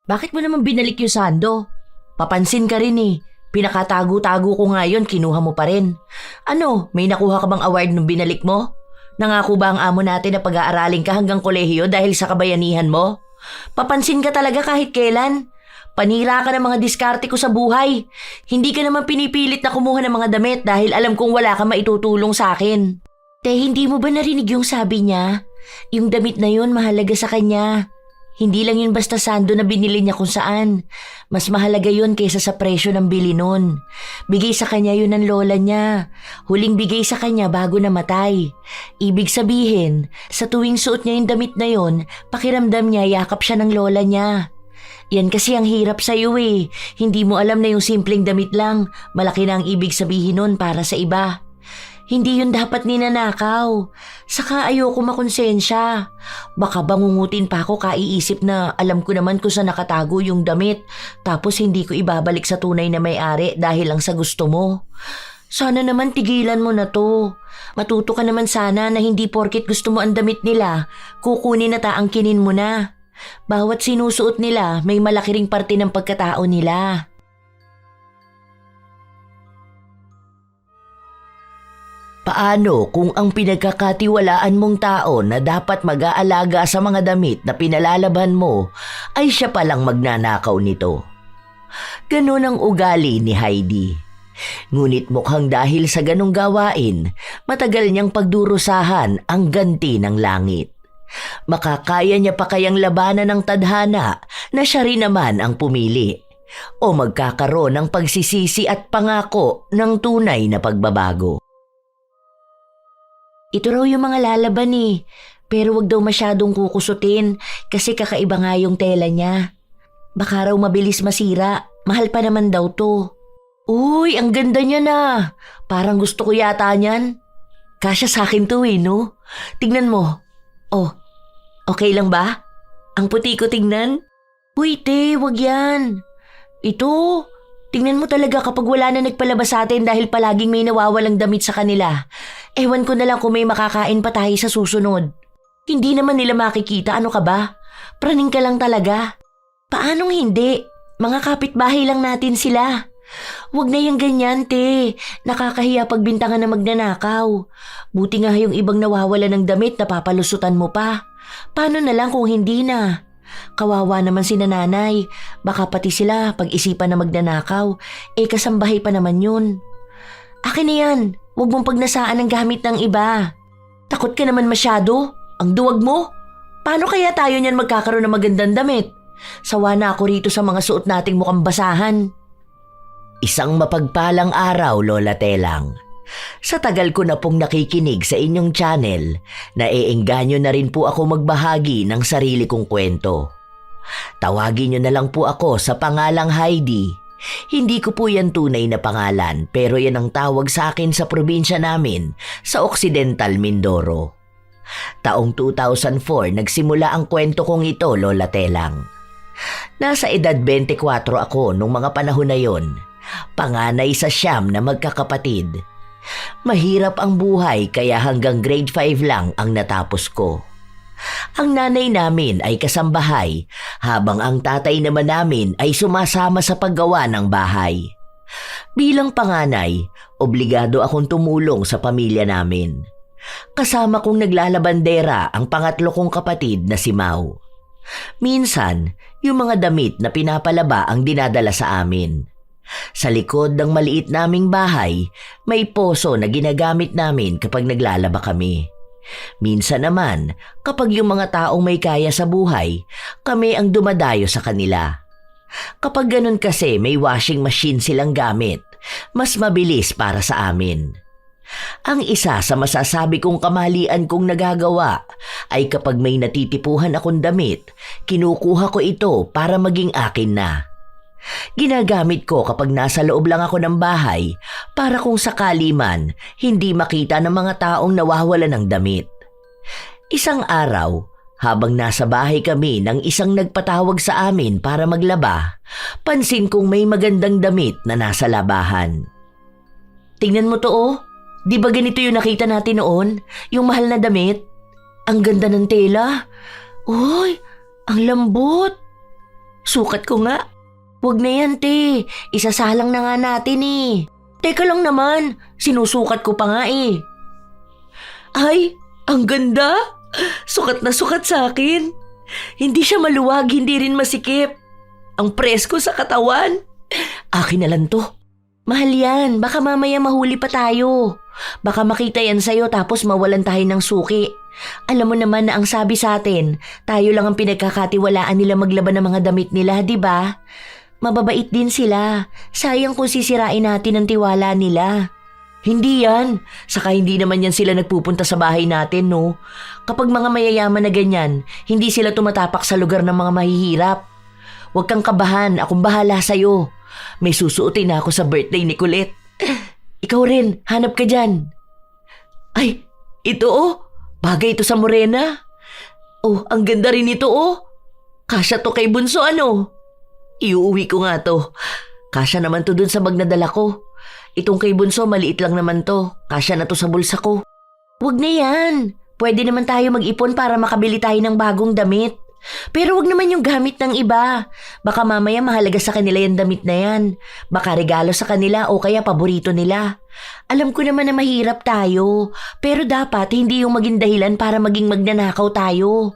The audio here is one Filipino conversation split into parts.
Bakit mo naman binalik yung sando? Papansin ka rin eh. Pinakatago-tago ko nga yun, kinuha mo pa rin. Ano, may nakuha ka bang award nung binalik mo? Nangako ba ang amo natin na pag-aaralin ka hanggang kolehiyo dahil sa kabayanihan mo? Papansin ka talaga kahit kailan. Panira ka ng mga diskarte ko sa buhay. Hindi ka naman pinipilit na kumuha ng mga damit dahil alam kong wala ka maitutulong sa akin. Hindi mo ba narinig yung sabi niya? Yung damit na yun mahalaga sa kanya. Hindi lang yun basta sando na binili niya kung saan. Mas mahalaga yun kaysa sa presyo ng bili nun. Bigay sa kanya yun ng lola niya. Huling bigay sa kanya bago namatay. Ibig sabihin, sa tuwing suot niya yung damit na yun, pakiramdam niya yakap siya ng lola niya. Yan kasi ang hirap sa'yo eh. Hindi mo alam na yung simpleng damit lang, malaki na ang ibig sabihin nun para sa iba. Hindi yun dapat ninanakaw. Saka ayoko makonsensya. Baka bangungutin pa ako kaiisip na alam ko naman kung saan nakatago yung damit tapos hindi ko ibabalik sa tunay na may-ari dahil lang sa gusto mo. Sana naman tigilan mo na to. Matuto ka naman sana na hindi porket gusto mo ang damit nila, kukunin at aangkinin mo na. Bawat sinusuot nila may malaki ring parte ng pagkatao nila. Paano kung ang pinagkakatiwalaan mong tao na dapat mag-aalaga sa mga damit na pinalalaban mo ay siya palang magnanakaw nito? Ganun ang ugali ni Heidi. Ngunit mukhang dahil sa ganong gawain, matagal niyang pagdurusahan ang ganti ng langit. Makakaya niya pa kayang labanan ng tadhana na siya rin naman ang pumili? O magkakaroon ng pagsisisi at pangako ng tunay na pagbabago? Ito raw yung mga lalaban eh, pero wag daw masyadong kukusutin kasi kakaiba nga yung tela niya. Baka raw mabilis masira, mahal pa naman daw to. Uy, ang ganda niya na. Parang gusto ko yata niyan. Kasya sa akin to eh, no? Tignan mo. Oh, okay lang ba? Ang puti ko tignan? Uy, te, wag yan. Ito, tingnan mo talaga kapag wala na nagpalabas sa atin dahil palaging may nawawalang damit sa kanila. Ewan ko na lang kung may makakain pa tayo sa susunod. Hindi naman nila makikita, ano ka ba? Praning ka lang talaga. Paanong hindi? Mga kapitbahay lang natin sila. Huwag na yung ganyan, te. Nakakahiya pagbintangan na magnanakaw. Buti nga yung ibang nawawala ng damit na papalusutan mo pa. Paano na lang kung hindi na? Kawawa naman si nanay. Baka pati sila pag-isipan na magnanakaw. Kasambahay pa naman yun. Akin na yan. Huwag mong pagnasaan ang gamit ng iba. Takot ka naman masyado. Ang duwag mo. Paano kaya tayo niyan magkakaroon ng magandang damit? Sawa na ako rito sa mga suot nating mukhang basahan. Isang mapagpalang araw, Lola Telang. Sa tagal ko na pong nakikinig sa inyong channel, naiengganyo na rin po ako magbahagi ng sarili kong kwento. Tawagin niyo na lang po ako sa pangalang Heidi. Hindi ko po yan tunay na pangalan pero yan ang tawag sa akin sa probinsya namin sa Occidental Mindoro. Taong 2004 nagsimula ang kwento kong ito, Lola Telang. Nasa edad 24 ako nung mga panahon na yon. Panganay sa 9 na magkakapatid. Mahirap ang buhay kaya hanggang grade 5 lang ang natapos ko. Ang nanay namin ay kasambahay habang ang tatay naman namin ay sumasama sa paggawa ng bahay. Bilang panganay, obligado akong tumulong sa pamilya namin. Kasama kong naglalabandera ang pangatlo kong kapatid na si Mau. Minsan, yung mga damit na pinapalaba ang dinadala sa amin. Sa likod ng maliit naming bahay, may poso na ginagamit namin kapag naglalaba kami. Minsan naman, kapag yung mga taong may kaya sa buhay, kami ang dumadayo sa kanila. Kapag ganun kasi may washing machine silang gamit, mas mabilis para sa amin. Ang isa sa masasabi kong kamalian kong nagagawa ay kapag may natitipuhan akong damit, kinukuha ko ito para maging akin na. Ginagamit ko kapag nasa loob lang ako ng bahay para kung sakali man hindi makita ng mga taong nawawala ng damit. Isang araw, habang nasa bahay kami nang isang nagpatawag sa amin para maglaba, pansin kong may magandang damit na nasa labahan. Tingnan mo to oh, di ba ganito yung nakita natin noon? Yung mahal na damit? Ang ganda ng tela. Uy, ang lambot. Sukat ko nga. Wag na yan, te. Isasalang na nga natin eh. Teka lang naman, sinusukat ko pa nga eh. Ay, ang ganda. Sukat na sukat sa akin. Hindi siya maluwag, hindi rin masikip. Ang presko sa katawan. Akin na lang to. Mahal yan, baka mamaya mahuli pa tayo. Baka makita yan sa'yo tapos mawalan tayo ng suki. Alam mo naman na ang sabi sa atin, tayo lang ang pinagkakatiwalaan nila maglaban ng mga damit nila, di ba? Mababait din sila. Sayang kung sisirain natin ang tiwala nila. Hindi yan. Saka hindi naman yan sila nagpupunta sa bahay natin, no? Kapag mga mayayaman na ganyan, hindi sila tumatapak sa lugar ng mga mahihirap. Huwag kang kabahan, akong bahala sa'yo. May susuotin na ako sa birthday ni Colette. Ikaw rin, hanap ka dyan. Ay, ito oh. Bagay ito sa morena. Oh, ang ganda rin ito oh. Kasya to kay Bunso ano? Iuuwi ko nga to. Kasya naman to dun sa bag na dala ko. Itong kay Bunso maliit lang naman to. Kasya na to sa bulsa ko. Wag na yan. Pwede naman tayo mag-ipon para makabili tayo ng bagong damit. Pero wag naman yung gamit ng iba. Baka mamaya mahalaga sa kanila yung damit na yan. Baka regalo sa kanila o kaya paborito nila. Alam ko naman na mahirap tayo. Pero dapat hindi yung maging dahilan para maging magnanakaw tayo.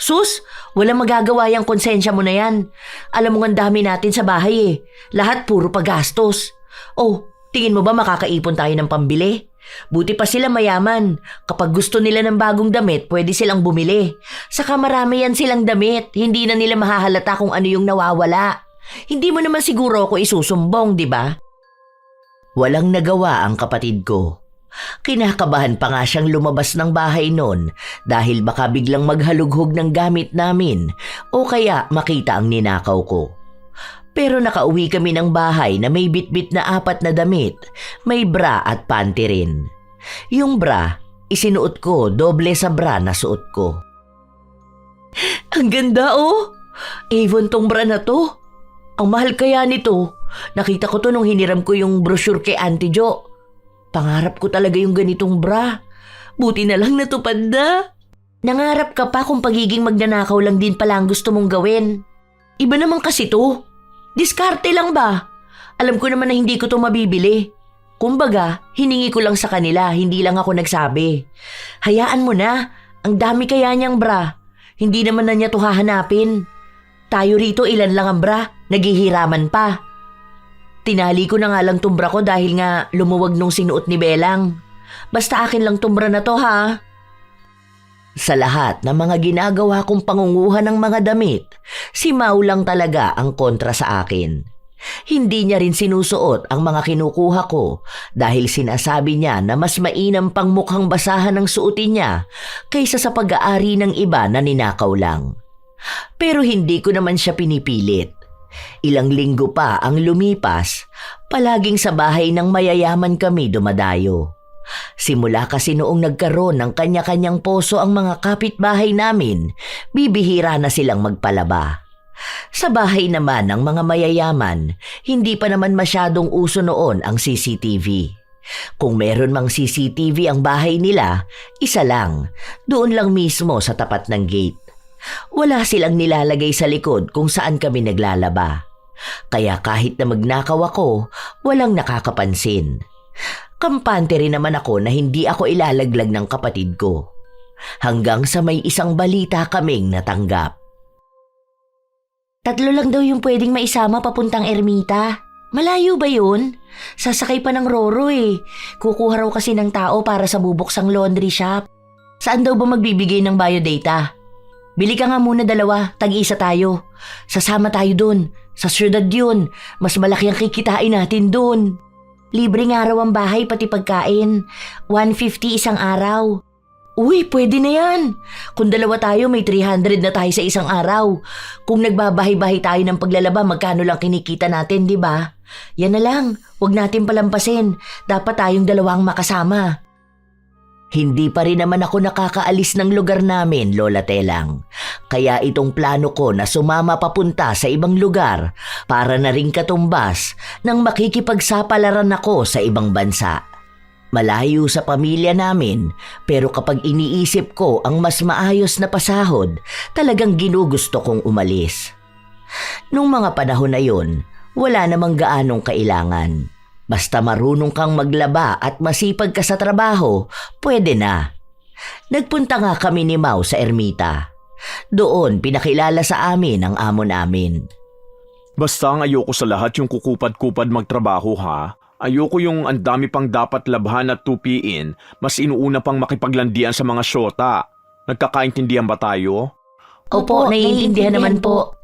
Sus, walang magagawa yung konsensya mo na yan. Alam mo nga dami natin sa bahay eh. Lahat puro pagastos. Oh, tingin mo ba makakaipon tayo ng pambili? Buti pa sila mayaman. Kapag gusto nila ng bagong damit, pwede silang bumili. Saka marami yan silang damit. Hindi na nila mahahalata kung ano yung nawawala. Hindi mo naman siguro ako isusumbong, di ba? Walang nagawa ang kapatid ko. Kinakabahan pa nga siyang lumabas ng bahay noon dahil baka biglang maghalughog ng gamit namin o kaya makita ang ninakaw ko. Pero nakauwi kami ng bahay na may bitbit na 4 na damit, may bra at panty rin. Yung bra, isinuot ko doble sa bra na suot ko. Ang ganda oh! Avon tong bra na to. Ang mahal kaya nito. Nakita ko to nung hiniram ko yung brochure kay Auntie Jo. Pangarap ko talaga yung ganitong bra. Buti na lang natupad na. Nangarap ka pa kung pagiging magnanakaw lang din pala ang gusto mong gawin. Iba naman kasi to. Diskarte lang ba? Alam ko naman na hindi ko to mabibili. Kumbaga, hiningi ko lang sa kanila, hindi lang ako nagsabi. Hayaan mo na, ang dami kaya niyang bra. Hindi naman na niya to hahanapin. Tayo rito ilan lang ang bra, naghihiraman pa. Tinali ko na nga lang tumbra ko dahil nga lumuwag nung sinuot ni Belang. Basta akin lang tumbra na to ha. Sa lahat ng mga ginagawa kong pangunguhan ng mga damit, si Mau lang talaga ang kontra sa akin. Hindi niya rin sinusuot ang mga kinukuha ko dahil sinasabi niya na mas mainam pang mukhang basahan ng suotin niya kaysa sa pag-aari ng iba na ninakaw lang. Pero hindi ko naman siya pinipilit. Ilang linggo pa ang lumipas, palaging sa bahay ng mayayaman kami dumadayo. Simula kasi noong nagkaroon ng kanya-kanyang poso ang mga kapitbahay namin, bibihira na silang magpalaba. Sa bahay naman ng mga mayayaman, hindi pa naman masyadong uso noon ang CCTV. Kung meron mang CCTV ang bahay nila, isa lang, doon lang mismo sa tapat ng gate. Wala silang nilalagay sa likod kung saan kami naglalaba. Kaya kahit na magnakaw ako, walang nakakapansin. Kampante rin naman ako na hindi ako ilalaglag ng kapatid ko. Hanggang sa may isang balita kaming natanggap. 3 lang daw yung pwedeng maisama papuntang Ermita. Malayo ba yun? Sasakay pa ng Roro eh. Kukuha raw kasi ng tao para sa bubuksang laundry shop. Saan daw ba magbibigay ng biodata? Bili ka nga muna 2, tag-isa tayo. Sasama tayo dun. Sa syudad yun. Mas malaki ang kikitain natin dun. Libre nga raw ang bahay pati pagkain. 150 isang araw. Uy, pwede na yan. Kung 2 tayo, may 300 na tayo sa isang araw. Kung nagbabahay-bahay tayo ng paglalaba, magkano lang kinikita natin, di ba? Yan na lang, huwag natin palampasin. Dapat tayong 2 makasama. Hindi pa rin naman ako nakakaalis ng lugar namin, Lola Telang. Kaya itong plano ko na sumama papunta sa ibang lugar para na ring katumbas nang makikipagsapalaran ako sa ibang bansa. Malayo sa pamilya namin, pero kapag iniisip ko ang mas maayos na pasahod, talagang ginugusto kong umalis. Nung mga panahon na yun, wala namang gaanong kailangan. Basta marunong kang maglaba at masipag ka sa trabaho, pwede na. Nagpunta nga kami ni Mau sa ermita. Doon pinakilala sa amin ang amo namin. Basta ang ayoko sa lahat yung kukupad-kupad magtrabaho ha. Ayoko yung ang dami pang dapat labhan at tupiin, mas inuuna pang makipaglandian sa mga syota. Nagkakaintindihan ba tayo? Opo, naiintindihan naman po.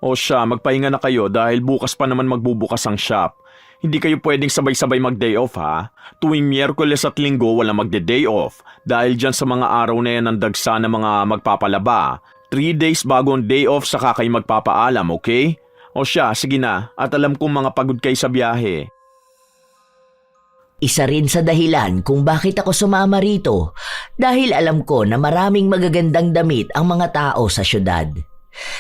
O siya, magpahinga na kayo dahil bukas pa naman magbubukas ang shop. Hindi kayo pwedeng sabay-sabay mag-day off ha. Tuwing Miyerkules at Linggo wala magde-day off dahil dyan sa mga araw na yan ang dagsa ng mga magpapalaba. 3 days bago ang day off saka kayo magpapaalam, okay? O siya, sige na at alam kong mga pagod kayo sa biyahe. Isa rin sa dahilan kung bakit ako sumama rito dahil alam ko na maraming magagandang damit ang mga tao sa syudad.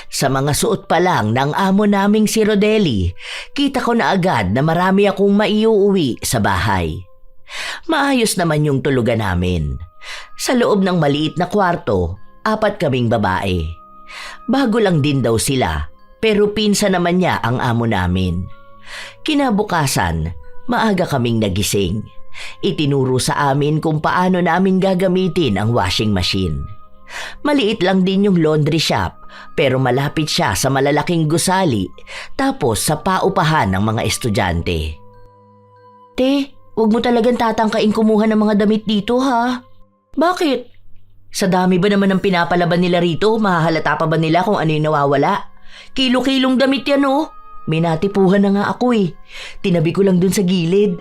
Sa mga suot pa lang ng amo naming si Rodelli, kita ko na agad na marami akong maiuuwi sa bahay. Maayos naman yung tulugan namin. Sa loob ng maliit na kwarto, 4 kaming babae. Bago lang din daw sila, pero pinsa naman niya ang amo namin. Kinabukasan, maaga kaming nagising. Itinuro sa amin kung paano namin gagamitin ang washing machine. Maliit lang din yung laundry shop pero malapit siya sa malalaking gusali tapos sa paupahan ng mga estudyante. Te, huwag mo talagang tatangkain kumuha ng mga damit dito ha? Bakit? Sa dami ba naman ng pinapalaban nila rito, mahahalata pa ba nila kung ano yung nawawala? Kilo-kilong damit yan oh. May natipuhan na nga ako eh. Tinabi ko lang dun sa gilid.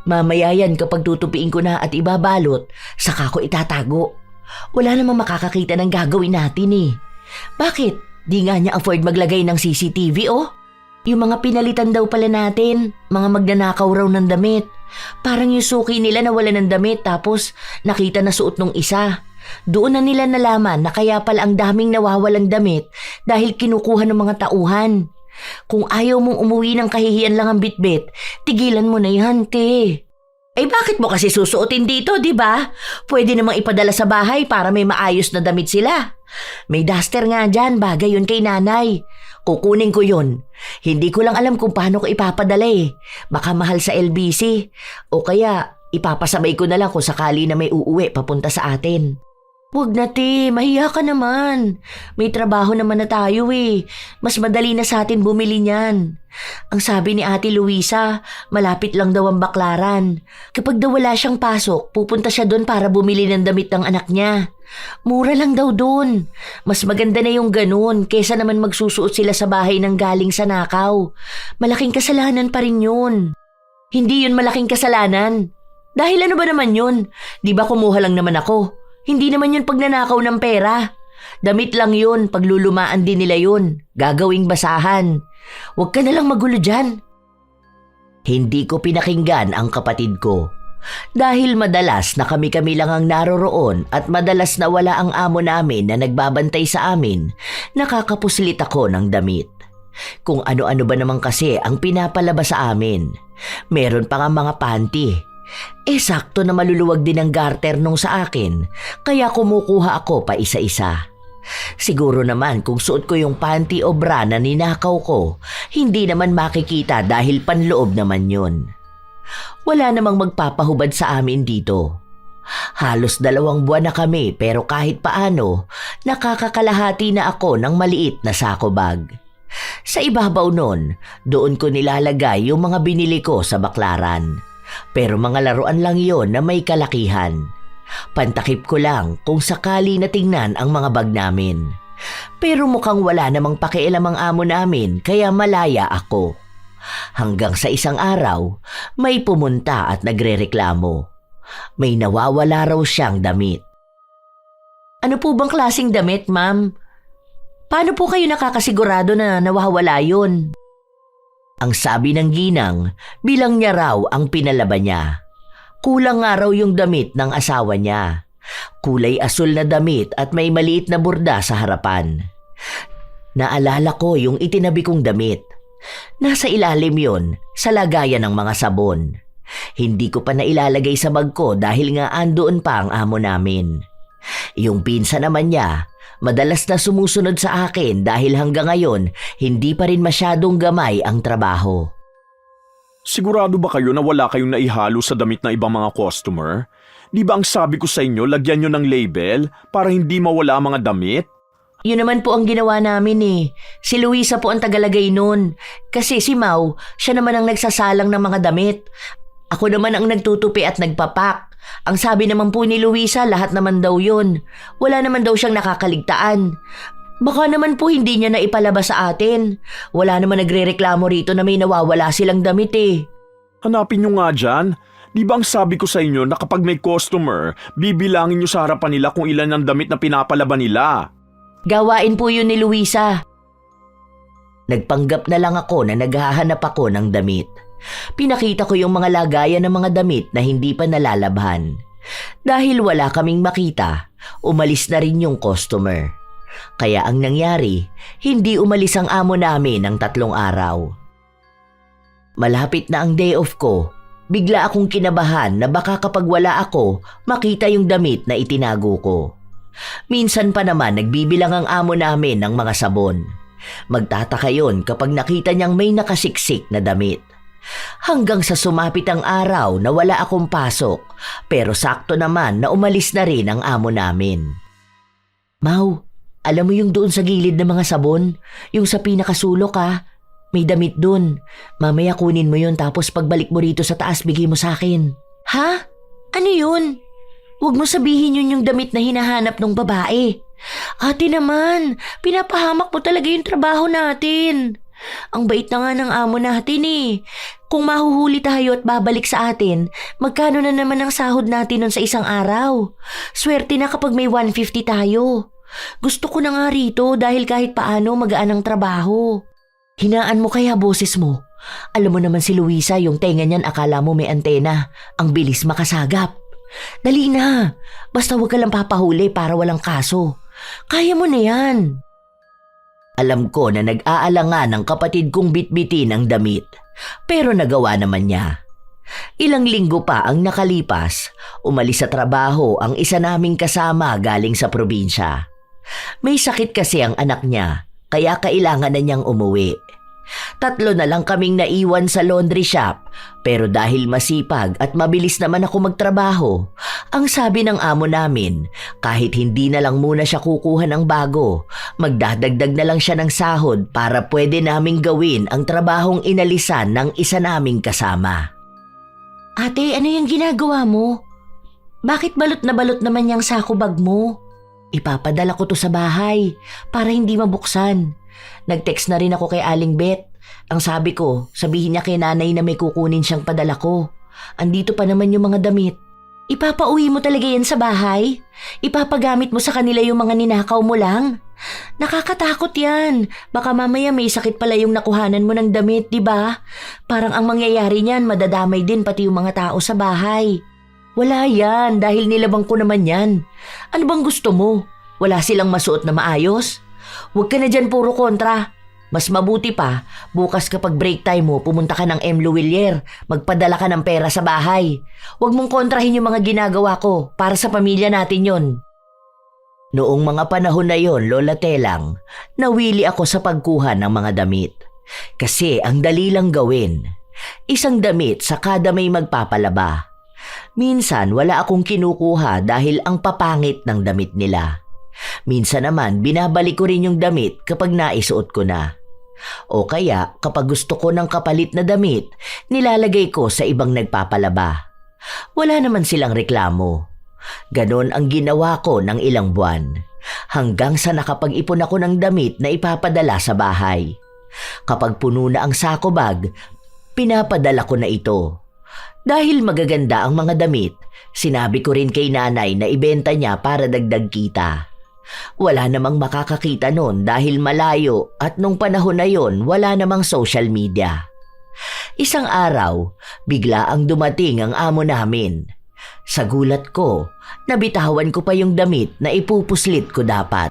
Mamaya yan kapag tutupiin ko na at ibabalot, saka ko itatago. Wala namang makakakita ng gagawin natin eh. Bakit? Di nga niya afford maglagay ng CCTV oh? Yung mga pinalitan daw pala natin, mga magnanakaw raw ng damit. Parang yung suki nila na wala ng damit tapos nakita na suot nung isa. Doon na nila nalaman na kaya pala ang daming nawawalang damit dahil kinukuha ng mga tauhan. Kung ayaw mong umuwi ng kahihiyan lang ang bitbit, tigilan mo na yan, te. Eh bakit mo kasi susuotin dito, di ba? Pwede namang ipadala sa bahay para may maayos na damit sila. May duster nga dyan, bagay yun kay nanay. Kukunin ko yun. Hindi ko lang alam kung paano ko ipapadala eh. Baka mahal sa LBC. O kaya ipapasabay ko na lang kung sakali na may uuwi papunta sa atin. Huwag na te, mahiya ka naman. May trabaho naman na tayo eh. Mas madali na sa atin bumili niyan. Ang sabi ni Ate Luisa, malapit lang daw ang Baklaran. Kapag daw wala siyang pasok, pupunta siya doon para bumili ng damit ng anak niya. Mura lang daw doon. Mas maganda na yung ganun kesa naman magsusuot sila sa bahay ng galing sa nakaw. Malaking kasalanan pa rin yun. Hindi yun malaking kasalanan. Dahil ano ba naman yun? Di ba kumuha lang naman ako? Hindi naman yun pagnanakaw ng pera. Damit lang yun, paglulumaan din nila yun. Gagawing basahan. Huwag ka nalang magulo dyan. Hindi ko pinakinggan ang kapatid ko. Dahil madalas na kami-kami lang ang naroroon at madalas na wala ang amo namin na nagbabantay sa amin, nakakapuslit ako ng damit. Kung ano-ano ba naman kasi ang pinapalaba sa amin. Meron pa nga mga panty. Sakto na maluluwag din ang garter nung sa akin, kaya kumukuha ako pa isa-isa. Siguro naman kung suot ko yung panty o bra na ninakaw ko, hindi naman makikita dahil panloob naman yun. Wala namang magpapahubad sa amin dito. Halos 2 buwan na kami pero kahit paano, nakakakalahati na ako ng maliit na sako bag. Sa ibabaw nun, doon ko nilalagay yung mga binili ko sa Baklaran. Pero mga laruan lang yon na may kalakihan. Pantakip ko lang kung sakali na tingnan ang mga bag namin. Pero mukhang wala namang pakialam ang amo namin kaya malaya ako. Hanggang sa isang araw, may pumunta at nagrereklamo. May nawawala raw siyang damit. Ano po bang klaseng damit, ma'am? Paano po kayo nakakasigurado na nawawala yun? Ang sabi ng ginang, bilang niya raw ang pinalaba niya. Kulang nga raw yung damit ng asawa niya. Kulay asul na damit at may maliit na burda sa harapan. Naalala ko yung itinabi kong damit. Nasa ilalim yon sa lagayan ng mga sabon. Hindi ko pa nailalagay sa bag ko dahil nga andoon pa ang amo namin. Yung pinsa naman niya, Madalas na sumusunod sa akin dahil hanggang ngayon hindi pa rin masyadong gamay ang trabaho. Sigurado ba kayo na wala kayong naihalo sa damit ng ibang mga customer? Di ba ang sabi ko sa inyo, lagyan nyo ng label para hindi mawala ang mga damit? Yun naman po ang ginawa namin eh. Si Luisa po ang tagalagay nun. Kasi si Mau, siya naman ang nagsasalang ng mga damit. Ako naman ang nagtutupi at nagpapak. Ang sabi naman po ni Luisa, lahat naman daw yun. Wala naman daw siyang nakakaligtaan. Baka naman po hindi niya na ipalabas sa atin. Wala naman nagre-reklamo rito na may nawawala silang damit eh. Hanapin nyo nga dyan. Di ba ang sabi ko sa inyo na kapag may customer, bibilangin nyo sa harapan nila kung ilan ang damit na pinapalaban nila? Gawain po yun ni Luisa. Nagpanggap na lang ako na naghahanap ako ng damit. Pinakita ko yung mga lagayan ng mga damit na hindi pa nalalabhan. Dahil wala kaming makita, umalis na rin yung customer. Kaya ang nangyari, hindi umalis ang amo namin ng 3 araw. Malapit na ang day off ko, bigla akong kinabahan na baka kapag wala ako, makita yung damit na itinago ko. Minsan pa naman nagbibilang ang amo namin ng mga sabon. Magtataka yon kapag nakita niyang may nakasiksik na damit. Hanggang sa sumapit ang araw na wala akong pasok, pero sakto naman na umalis na rin ang amo namin. Mau, alam mo yung doon sa gilid ng mga sabon? Yung sa pinakasulok ha? May damit dun. Mamaya kunin mo yun tapos pagbalik mo rito sa taas bigay mo sa akin. Ha? Ano yun? Huwag mo sabihin yun yung damit na hinahanap ng babae. Ate naman, pinapahamak mo talaga yung trabaho natin. Ang bait na nga ng amo natin eh. Kung mahuhuli tayo at babalik sa atin, magkano na naman ang sahod natin nun sa isang araw? Swerte na kapag may 150 tayo. Gusto ko na nga rito dahil kahit paano magaan ang trabaho. Hinaan mo kaya boses mo. Alam mo naman si Luisa, yung tenga niyan akala mo may antena. Ang bilis makasagap. Dali na, basta huwag ka lang papahuli para walang kaso. Kaya mo na yan. Alam ko na nag-aalangan ng kapatid kong bitbitin ang damit, pero nagawa naman niya. Ilang linggo pa ang nakalipas, umalis sa trabaho ang isa naming kasama galing sa probinsya. May sakit kasi ang anak niya, kaya kailangan na niyang umuwi. 3 na lang kaming naiwan sa laundry shop, pero dahil masipag at mabilis naman ako magtrabaho, ang sabi ng amo namin, kahit hindi na lang muna siya kukuha ng bago, magdadagdag na lang siya ng sahod para pwede naming gawin ang trabahong inalisan ng isa naming kasama. Ate, ano yung ginagawa mo? Bakit balot na balot naman yung sako bag mo? Ipapadala ko to sa bahay para hindi mabuksan. Nag-text na rin ako kay Aling Bet. Ang sabi ko, sabihin niya kay nanay na may kukunin siyang padala ko. Andito pa naman yung mga damit. Ipapauwi mo talaga yan sa bahay? Ipapagamit mo sa kanila yung mga ninakaw mo lang? Nakakatakot yan. Baka mamaya may sakit pala yung nakuhanan mo ng damit, di ba? Parang ang mangyayari niyan, madadamay din pati yung mga tao sa bahay. Wala yan, dahil nilabang ko naman yan. Ano bang gusto mo? Wala silang masuot na maayos? Huwag ka na dyan puro kontra. Mas mabuti pa, bukas kapag break time mo, pumunta ka ng M. Luwilier. Magpadala ka ng pera sa bahay. Huwag mong kontrahin yung mga ginagawa ko. Para sa pamilya natin yon. Noong mga panahon na yon, Lola Telang, nawili ako sa pagkuha ng mga damit. Kasi ang dali lang gawin. Isang damit sa kada may magpapalaba. Minsan wala akong kinukuha dahil ang papangit ng damit nila. Minsan naman binabalik ko rin yung damit kapag naisuot ko na. O kaya kapag gusto ko ng kapalit na damit, nilalagay ko sa ibang nagpapalaba. Wala naman silang reklamo. Ganon ang ginawa ko ng ilang buwan. Hanggang sa nakapag-ipon ako ng damit na ipapadala sa bahay. Kapag puno na ang sako bag, pinapadala ko na ito. Dahil magaganda ang mga damit, sinabi ko rin kay nanay na ibenta niya para dagdag kita. Wala namang makakakita noon dahil malayo at nung panahon na yon wala namang social media. Isang araw, bigla ang dumating ang amo namin. Sa gulat ko, nabitawan ko pa yung damit na ipupuslit ko dapat.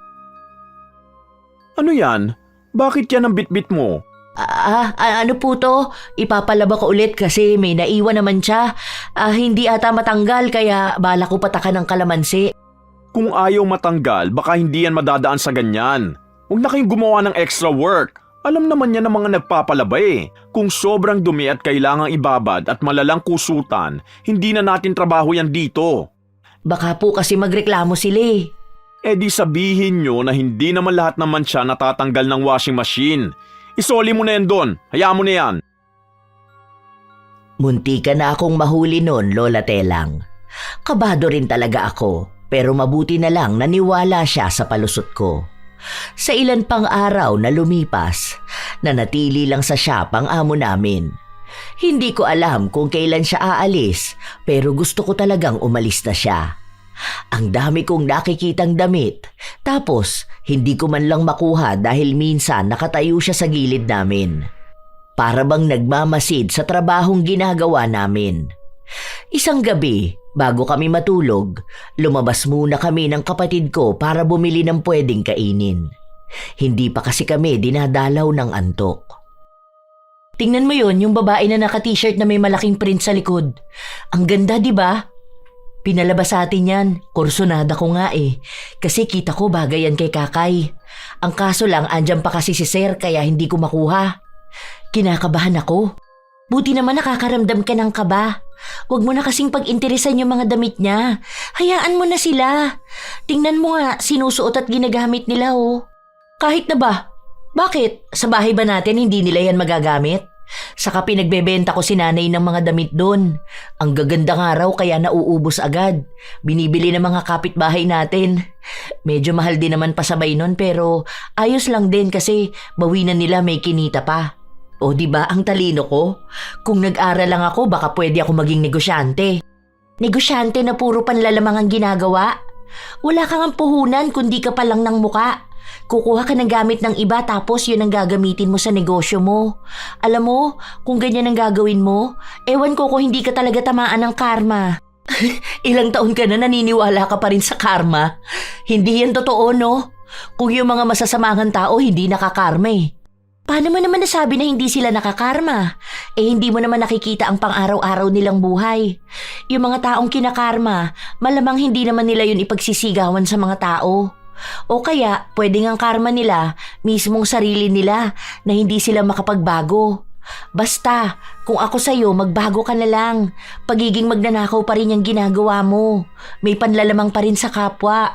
Ano yan? Bakit yan ang bitbit mo? Ano po to? Ipapalaba ko ulit kasi may naiwan naman siya. Hindi ata matanggal kaya bala ko patakan ng kalamansi. Kung ayaw matanggal, baka hindi yan madadaan sa ganyan. Huwag na kayong gumawa ng extra work. Alam naman yan ng mga nagpapalaba eh. Kung sobrang dumi at kailangang ibabad at malalang kusutan, hindi na natin trabaho yan dito. Baka po kasi magreklamo sila eh. Eh di sabihin nyo na hindi naman lahat naman siya natatanggal ng washing machine. Isoli mo na yan doon. Hayaan mo na yan. Munti ka na akong mahuli noon, Lola Telang. Kabado rin talaga ako, pero mabuti na lang naniwala siya sa palusot ko. Sa ilan pang araw na lumipas, nanatili lang sa shop ang amo namin. Hindi ko alam kung kailan siya aalis, pero gusto ko talagang umalis na siya. Ang dami kong nakikitang damit, tapos hindi ko man lang makuha dahil minsan nakatayo siya sa gilid namin. Para bang nagmamasid sa trabahong ginagawa namin. Isang gabi, bago kami matulog, lumabas muna kami ng kapatid ko para bumili ng pwedeng kainin. Hindi pa kasi kami dinadalaw ng antok. Tingnan mo yon, yung babae na naka-t-shirt na may malaking print sa likod. Ang ganda, di ba? Pinalabas sa atin yan. Kursunada ko nga eh. Kasi kita ko bagay yan kay Kakay. Ang kaso lang, andyan pa kasi si Sir kaya hindi ko makuha. Kinakabahan ako. Buti naman nakakaramdam ka ng kaba. Huwag mo na kasing pag-interesan yung mga damit niya. Hayaan mo na sila. Tingnan mo nga, sinusuot at ginagamit nila oh. Kahit na ba? Bakit? Sa bahay ba natin hindi nila yan magagamit? Saka pinagbebenta ko si nanay ng mga damit doon. Ang gaganda nga raw kaya nauubos agad. Binibili ng mga kapitbahay natin. Medyo mahal din naman pasabay nun pero ayos lang din kasi bawi na nila may kinita pa. O diba ang talino ko? Kung nag-aral lang ako baka pwede ako maging negosyante. Negosyante na puro panlalamang ang ginagawa? Wala kang ang puhunan kundi ka pa lang ng muka. Kukuha ka ng gamit ng iba tapos yun ang gagamitin mo sa negosyo mo. Alam mo, kung ganyan ang gagawin mo, ewan ko kung hindi ka talaga tamaan ng karma. Ilang taon ka na naniniwala ka pa rin sa karma. Hindi yan totoo, no? Kung yung mga masasamang tao hindi nakakarma eh. Paano mo naman nasabi na hindi sila nakakarma? Eh hindi mo naman nakikita ang pang-araw-araw nilang buhay. Yung mga taong kinakarma, malamang hindi naman nila yun ipagsisigawan sa mga tao. O kaya, pwedeng ang karma nila, mismong sarili nila, na hindi sila makapagbago. Basta, kung ako sa'yo, magbago ka na lang. Pagiging magnanakaw pa rin yung ginagawa mo. May panlalamang pa rin sa kapwa.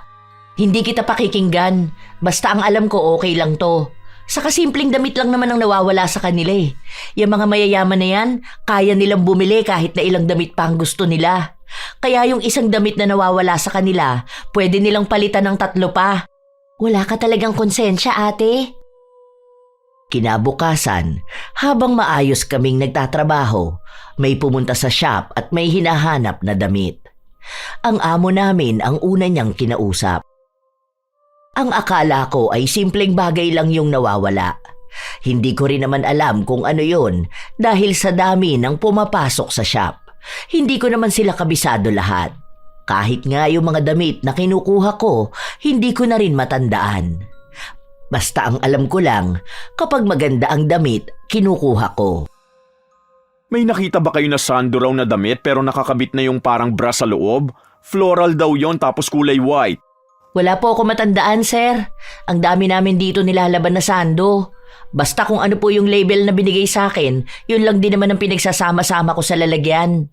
Hindi kita pakikinggan. Basta ang alam ko, okay lang to. Saka simpleng damit lang naman ang nawawala sa kanila eh. Yung mga mayayaman na yan, kaya nilang bumili kahit na ilang damit pa ang gusto nila. Kaya yung isang damit na nawawala sa kanila, pwede nilang palitan ng 3 pa. Wala ka talagang konsensya, ate. Kinabukasan, habang maayos kaming nagtatrabaho, may pumunta sa shop at may hinahanap na damit. Ang amo namin ang una niyang kinausap. Ang akala ko ay simpleng bagay lang yung nawawala. Hindi ko rin naman alam kung ano yon dahil sa dami ng pumapasok sa shop. Hindi ko naman sila kabisado lahat. Kahit nga yung mga damit na kinukuha ko, hindi ko na rin matandaan. Basta ang alam ko lang, kapag maganda ang damit, kinukuha ko. May nakita ba kayo na sando raw na damit pero nakakabit na yung parang bra sa loob? Floral daw yon tapos kulay white. Wala po ako matandaan, sir. Ang dami namin dito nilalaban na sando. Basta kung ano po yung label na binigay sa akin, yun lang din naman ang pinagsasama-sama ko sa lalagyan.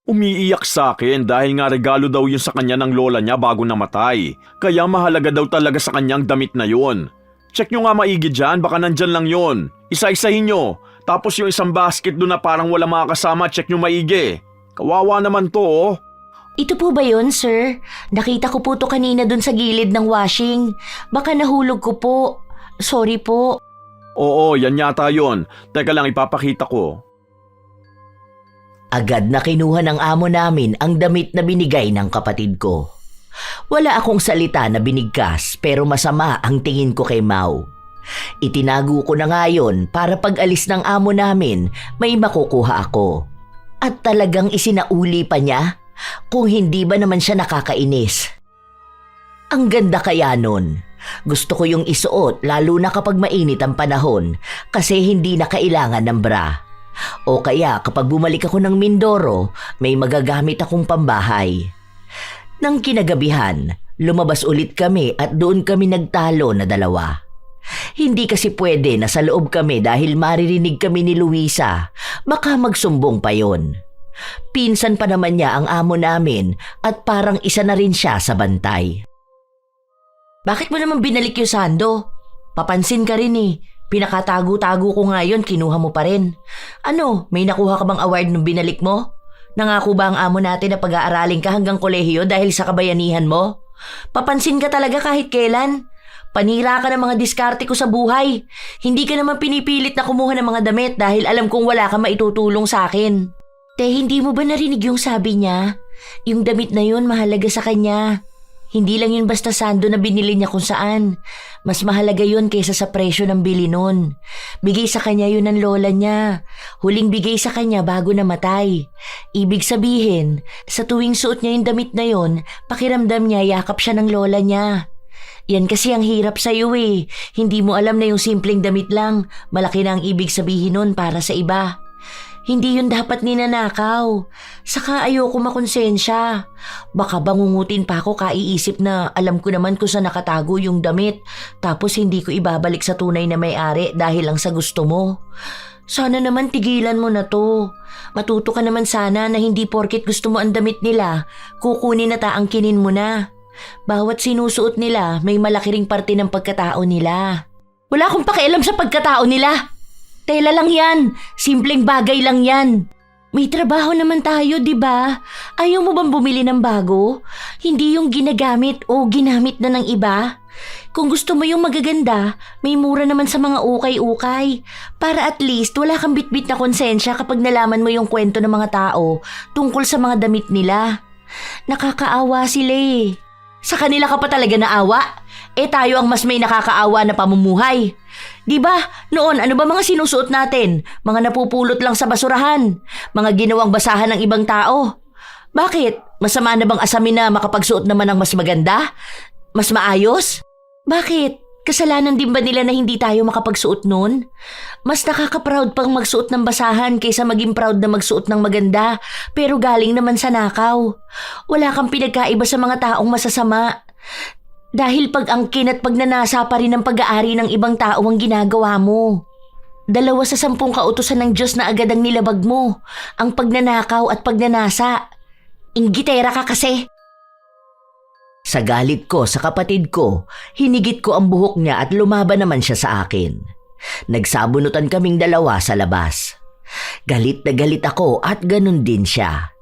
Umiiyak sa akin dahil nga regalo daw yun sa kanya ng lola niya bago namatay. Kaya mahalaga daw talaga sa kanyang damit na yun. Check nyo nga maigi dyan, baka nandyan lang yun. Isa-isahin nyo. Tapos yung isang basket doon na parang wala mga kasama, check nyo maigi. Kawawa naman to oh. Ito po ba yun, sir? Nakita ko po to kanina dun sa gilid ng washing. Baka nahulog ko po. Sorry po. Oo, yan yata yun. Teka lang, ipapakita ko. Agad na kinuha ng amo namin ang damit na binigay ng kapatid ko. Wala akong salita na binigkas pero masama ang tingin ko kay Mau. Itinago ko na nga yun para pag alis ng amo namin may makukuha ako. At talagang isinauli pa niya kung hindi ba naman siya nakakainis. Ang ganda kaya nun. Gusto ko yung isuot lalo na kapag mainit ang panahon kasi hindi na kailangan ng bra. O kaya kapag bumalik ako ng Mindoro, may magagamit akong pambahay. Nang kinagabihan, Lumabas ulit kami at doon kami nagtalo na dalawa. Hindi kasi pwede na sa loob kami dahil maririnig kami ni Luisa. Baka magsumbong pa yon. Pinsan pa naman niya ang amo namin at parang isa na rin siya sa bantay. Bakit mo naman binalik yung sando? Papansin ka rin eh. Pinakatago-tago ko nga yun, kinuha mo pa rin. Ano, may nakuha ka bang award nung binalik mo? Nangako ba ang amo natin na pag-aaralin ka hanggang kolehiyo dahil sa kabayanihan mo? Papansin ka talaga kahit kailan. Panira ka ng mga diskarte ko sa buhay. Hindi ka naman pinipilit na kumuha ng mga damit dahil alam kong wala ka maitutulong sa akin. Te, hindi mo ba narinig yung sabi niya? Yung damit na yun mahalaga sa kanya. Hindi lang yun basta sando na binili niya kung saan. Mas mahalaga yun kaysa sa presyo ng bili nun. Bigay sa kanya yun ng lola niya. Huling bigay sa kanya bago namatay. Ibig sabihin, sa tuwing suot niya yung damit na yun, pakiramdam niya yakap siya ng lola niya. Yan kasi ang hirap sa'yo eh. Hindi mo alam na yung simpleng damit lang, malaki na ang ibig sabihin nun para sa iba. Hindi yun dapat ninanakaw. Saka ayoko makonsensya. Baka bangungutin pa ako kaiisip na alam ko naman kung saan nakatago yung damit tapos hindi ko ibabalik sa tunay na may-ari dahil lang sa gusto mo. Sana naman tigilan mo na to. Matuto ka naman sana na hindi porket gusto mo ang damit nila, kukunin at aangkinin mo na. Bawat sinusuot nila may malaki ring parte ng pagkatao nila. Wala akong pakialam sa pagkatao nila. Tela lang yan. Simpleng bagay lang yan. May trabaho naman tayo, di ba? Ayaw mo bang bumili ng bago? Hindi yung ginagamit o ginamit na ng iba. Kung gusto mo yung magaganda, may mura naman sa mga ukay-ukay. Para at least wala kang bitbit na konsensya kapag nalaman mo yung kwento ng mga tao tungkol sa mga damit nila. Nakakaawa sila eh. Sa kanila ka pa talaga naawa? Eh tayo ang mas may nakakaawa na pamumuhay. Di ba? Noon, ano ba mga sinusuot natin? Mga napupulot lang sa basurahan. Mga ginawang basahan ng ibang tao. Bakit? Masama na bang asamin na makapagsuot naman ng mas maganda? Mas maayos? Bakit? Kasalanan din ba nila na hindi tayo makapagsuot nun? Mas nakaka-proud pang magsuot ng basahan kaysa maging proud na magsuot ng maganda pero galing naman sa nakaw. Wala kang pinagkaiba sa mga taong masasama. Dahil pag-angkin at pagnanasa pa rin ang pag-aari ng ibang tao ang ginagawa mo. 2 sa 10 kautusan ng Diyos na agad ang nilabag mo. Ang pagnanakaw at pagnanasa. Inggitera ka kasi. Sa galit ko sa kapatid ko, hinigit ko ang buhok niya at lumaban naman siya sa akin. Nagsabunutan kaming 2 sa labas. Galit na galit ako at ganun din siya.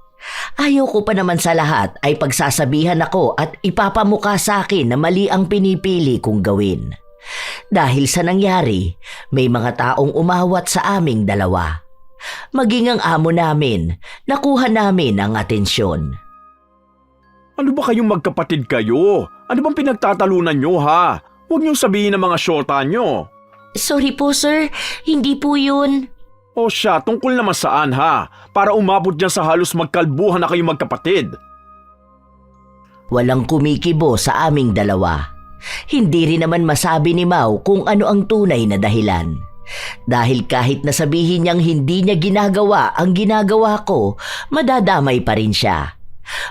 Ayaw ko pa naman sa lahat ay pagsasabihan ako at ipapamuka sa akin na mali ang pinipili kong gawin. Dahil sa nangyari, may mga taong umawat sa aming 2. Maging ang amo namin, nakuha namin ang atensyon. Ano ba kayong magkapatid kayo? Ano bang pinagtatalunan nyo ha? Huwag niyong sabihin ng mga syota nyo. Sorry po sir, hindi po yun. O siya, tungkol naman saan ha? Para umabot dyan sa halos magkalbuhan na kayong magkapatid. Walang kumikibo sa aming 2. Hindi rin naman masabi ni Mau kung ano ang tunay na dahilan. Dahil kahit nasabihin niyang hindi niya ginagawa ang ginagawa ko, madadamay pa rin siya.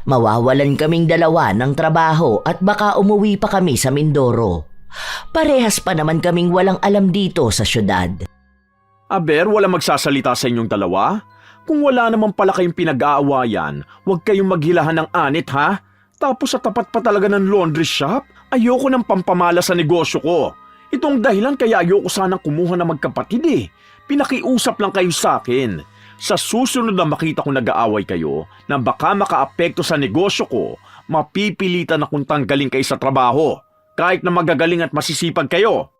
Mawawalan kaming 2 ng trabaho at baka umuwi pa kami sa Mindoro. Parehas pa naman kaming walang alam dito sa syudad. Aber, wala magsasalita sa inyong 2? Kung wala naman pala kayong pinag-aawayan, huwag kayong maghilahan ng anit ha? Tapos sa tapat pa talaga ng laundry shop, ayoko ng pampamala sa negosyo ko. Itong dahilan kaya ayoko sanang kumuha na magkapatid eh. Pinakiusap lang kayo sa akin. Sa susunod na makita ko nag-aaway kayo na baka makaapekto sa negosyo ko, mapipilitan akong tanggalin kayo sa trabaho. Kahit na magagaling at masisipag kayo.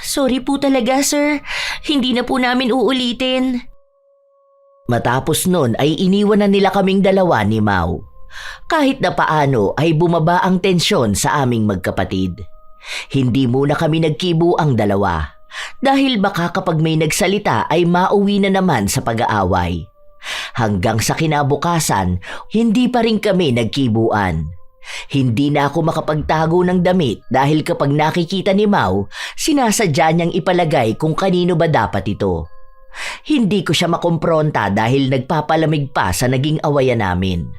Sorry po talaga sir, hindi na po namin uulitin. Matapos nun ay iniwan na nila kaming 2 ni Mau. Kahit na paano ay bumaba ang tensyon sa aming magkapatid. Hindi muna kami nagkibo ang 2 dahil baka kapag may nagsalita ay mauwi na naman sa pag-aaway. Hanggang sa kinabukasan, hindi pa rin kami nagkibuan. Hindi na ako makapagtago ng damit dahil kapag nakikita ni Mau, sinasadya niyang ipalagay kung kanino ba dapat ito. Hindi ko siya makompronta dahil nagpapalamig pa sa naging awayan namin.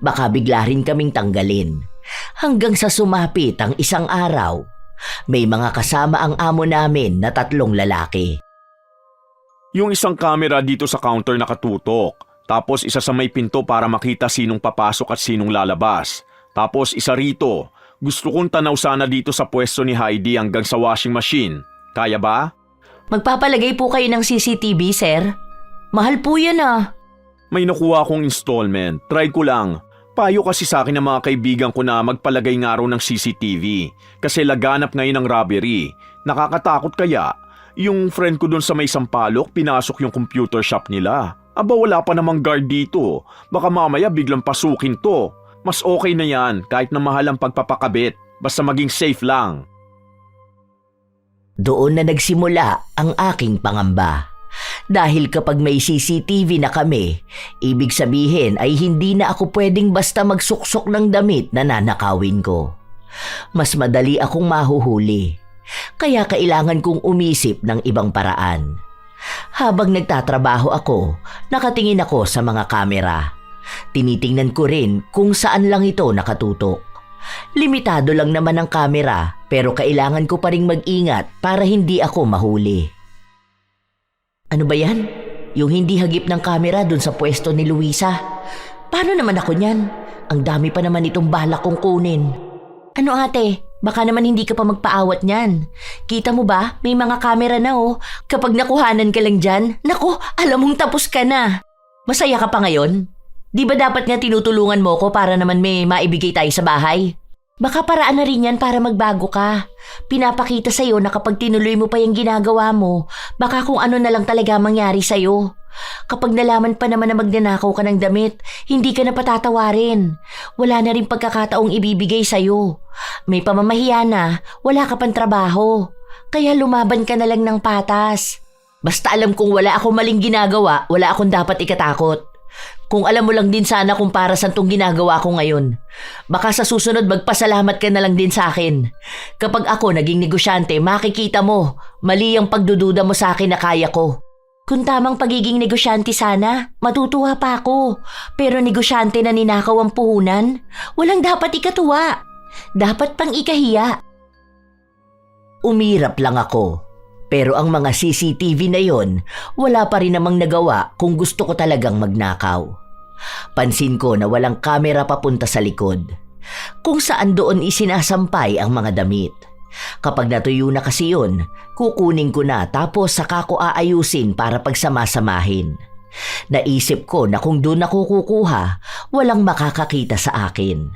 Baka bigla rin kaming tanggalin. Hanggang sa sumapit ang isang araw, may mga kasama ang amo namin na 3 lalaki. Yung isang camera dito sa counter nakatutok. Tapos isa sa may pinto para makita sinong papasok at sinong lalabas. Tapos isa rito. Gusto kong tanaw sana dito sa pwesto ni Heidi hanggang sa washing machine. Kaya ba? Magpapalagay po kayo ng CCTV, sir? Mahal po yan ah. May nakuha akong installment. Try ko lang. Payo kasi sa akin ng mga kaibigan ko na magpalagay nga raw ng CCTV. Kasi laganap ngayon ang robbery. Nakakatakot kaya? Yung friend ko doon sa may Sampaloc, pinasok yung computer shop nila. Aba wala pa namang guard dito. Baka mamaya biglang pasukin to. Mas okay na yan kahit na mahal ang pagpapakabit. Basta maging safe lang. Doon na nagsimula ang aking pangamba. Dahil kapag may CCTV na kami, ibig sabihin ay hindi na ako pwedeng basta magsuksok ng damit na nanakawin ko. Mas madali akong mahuhuli. Kaya kailangan kong umisip ng ibang paraan. Habang nagtatrabaho ako, nakatingin ako sa mga kamera. Tinitingnan ko rin kung saan lang ito nakatutok. Limitado lang naman ang kamera pero kailangan ko pa ring mag-ingat para hindi ako mahuli. Ano ba yan? Yung hindi hagip ng kamera dun sa pwesto ni Luisa. Paano naman ako niyan? Ang dami pa naman itong balak kong kunin. Ano ate? Baka naman hindi ka pa magpaawat niyan. Kita mo ba? May mga kamera na oh. Kapag nakuhanan ka lang dyan, naku, alam mong tapos ka na. Masaya ka pa ngayon? Di ba dapat nga tinutulungan mo ko para naman may maibigay tayo sa bahay? Baka paraan na rin yan para magbago ka. Pinapakita sa'yo na kapag tinuloy mo pa yung ginagawa mo, baka kung ano na lang talaga mangyari sa'yo. Kapag nalaman pa naman na magnanakaw ka ng damit, hindi ka na patatawarin. Wala na rin pagkakataong ibibigay sa'yo. May pamamahiya na, wala ka pang trabaho. Kaya lumaban ka na lang ng patas. Basta alam kong wala akong maling ginagawa, wala akong dapat ikatakot. Kung alam mo lang din sana kung para saan tong ginagawa ko ngayon. Baka sa susunod magpasalamat ka na lang din sa akin. Kapag ako naging negosyante, makikita mo, mali ang pagdududa mo sa akin na kaya ko. Kung tamang pagiging negosyante sana, matutuwa pa ako. Pero negosyante na ninakaw ang puhunan, walang dapat ikatuwa. Dapat pang ikahiya. Umirap lang ako. Pero ang mga CCTV na yon, wala pa rin namang nagawa kung gusto ko talagang magnakaw. Pansin ko na walang kamera papunta sa likod. Kung saan doon isinasampay ang mga damit. Kapag natuyo na kasi yun, kukunin ko na tapos saka ko aayusin para pagsamasamahin. Naisip ko na kung doon ako kukuha, walang makakakita sa akin.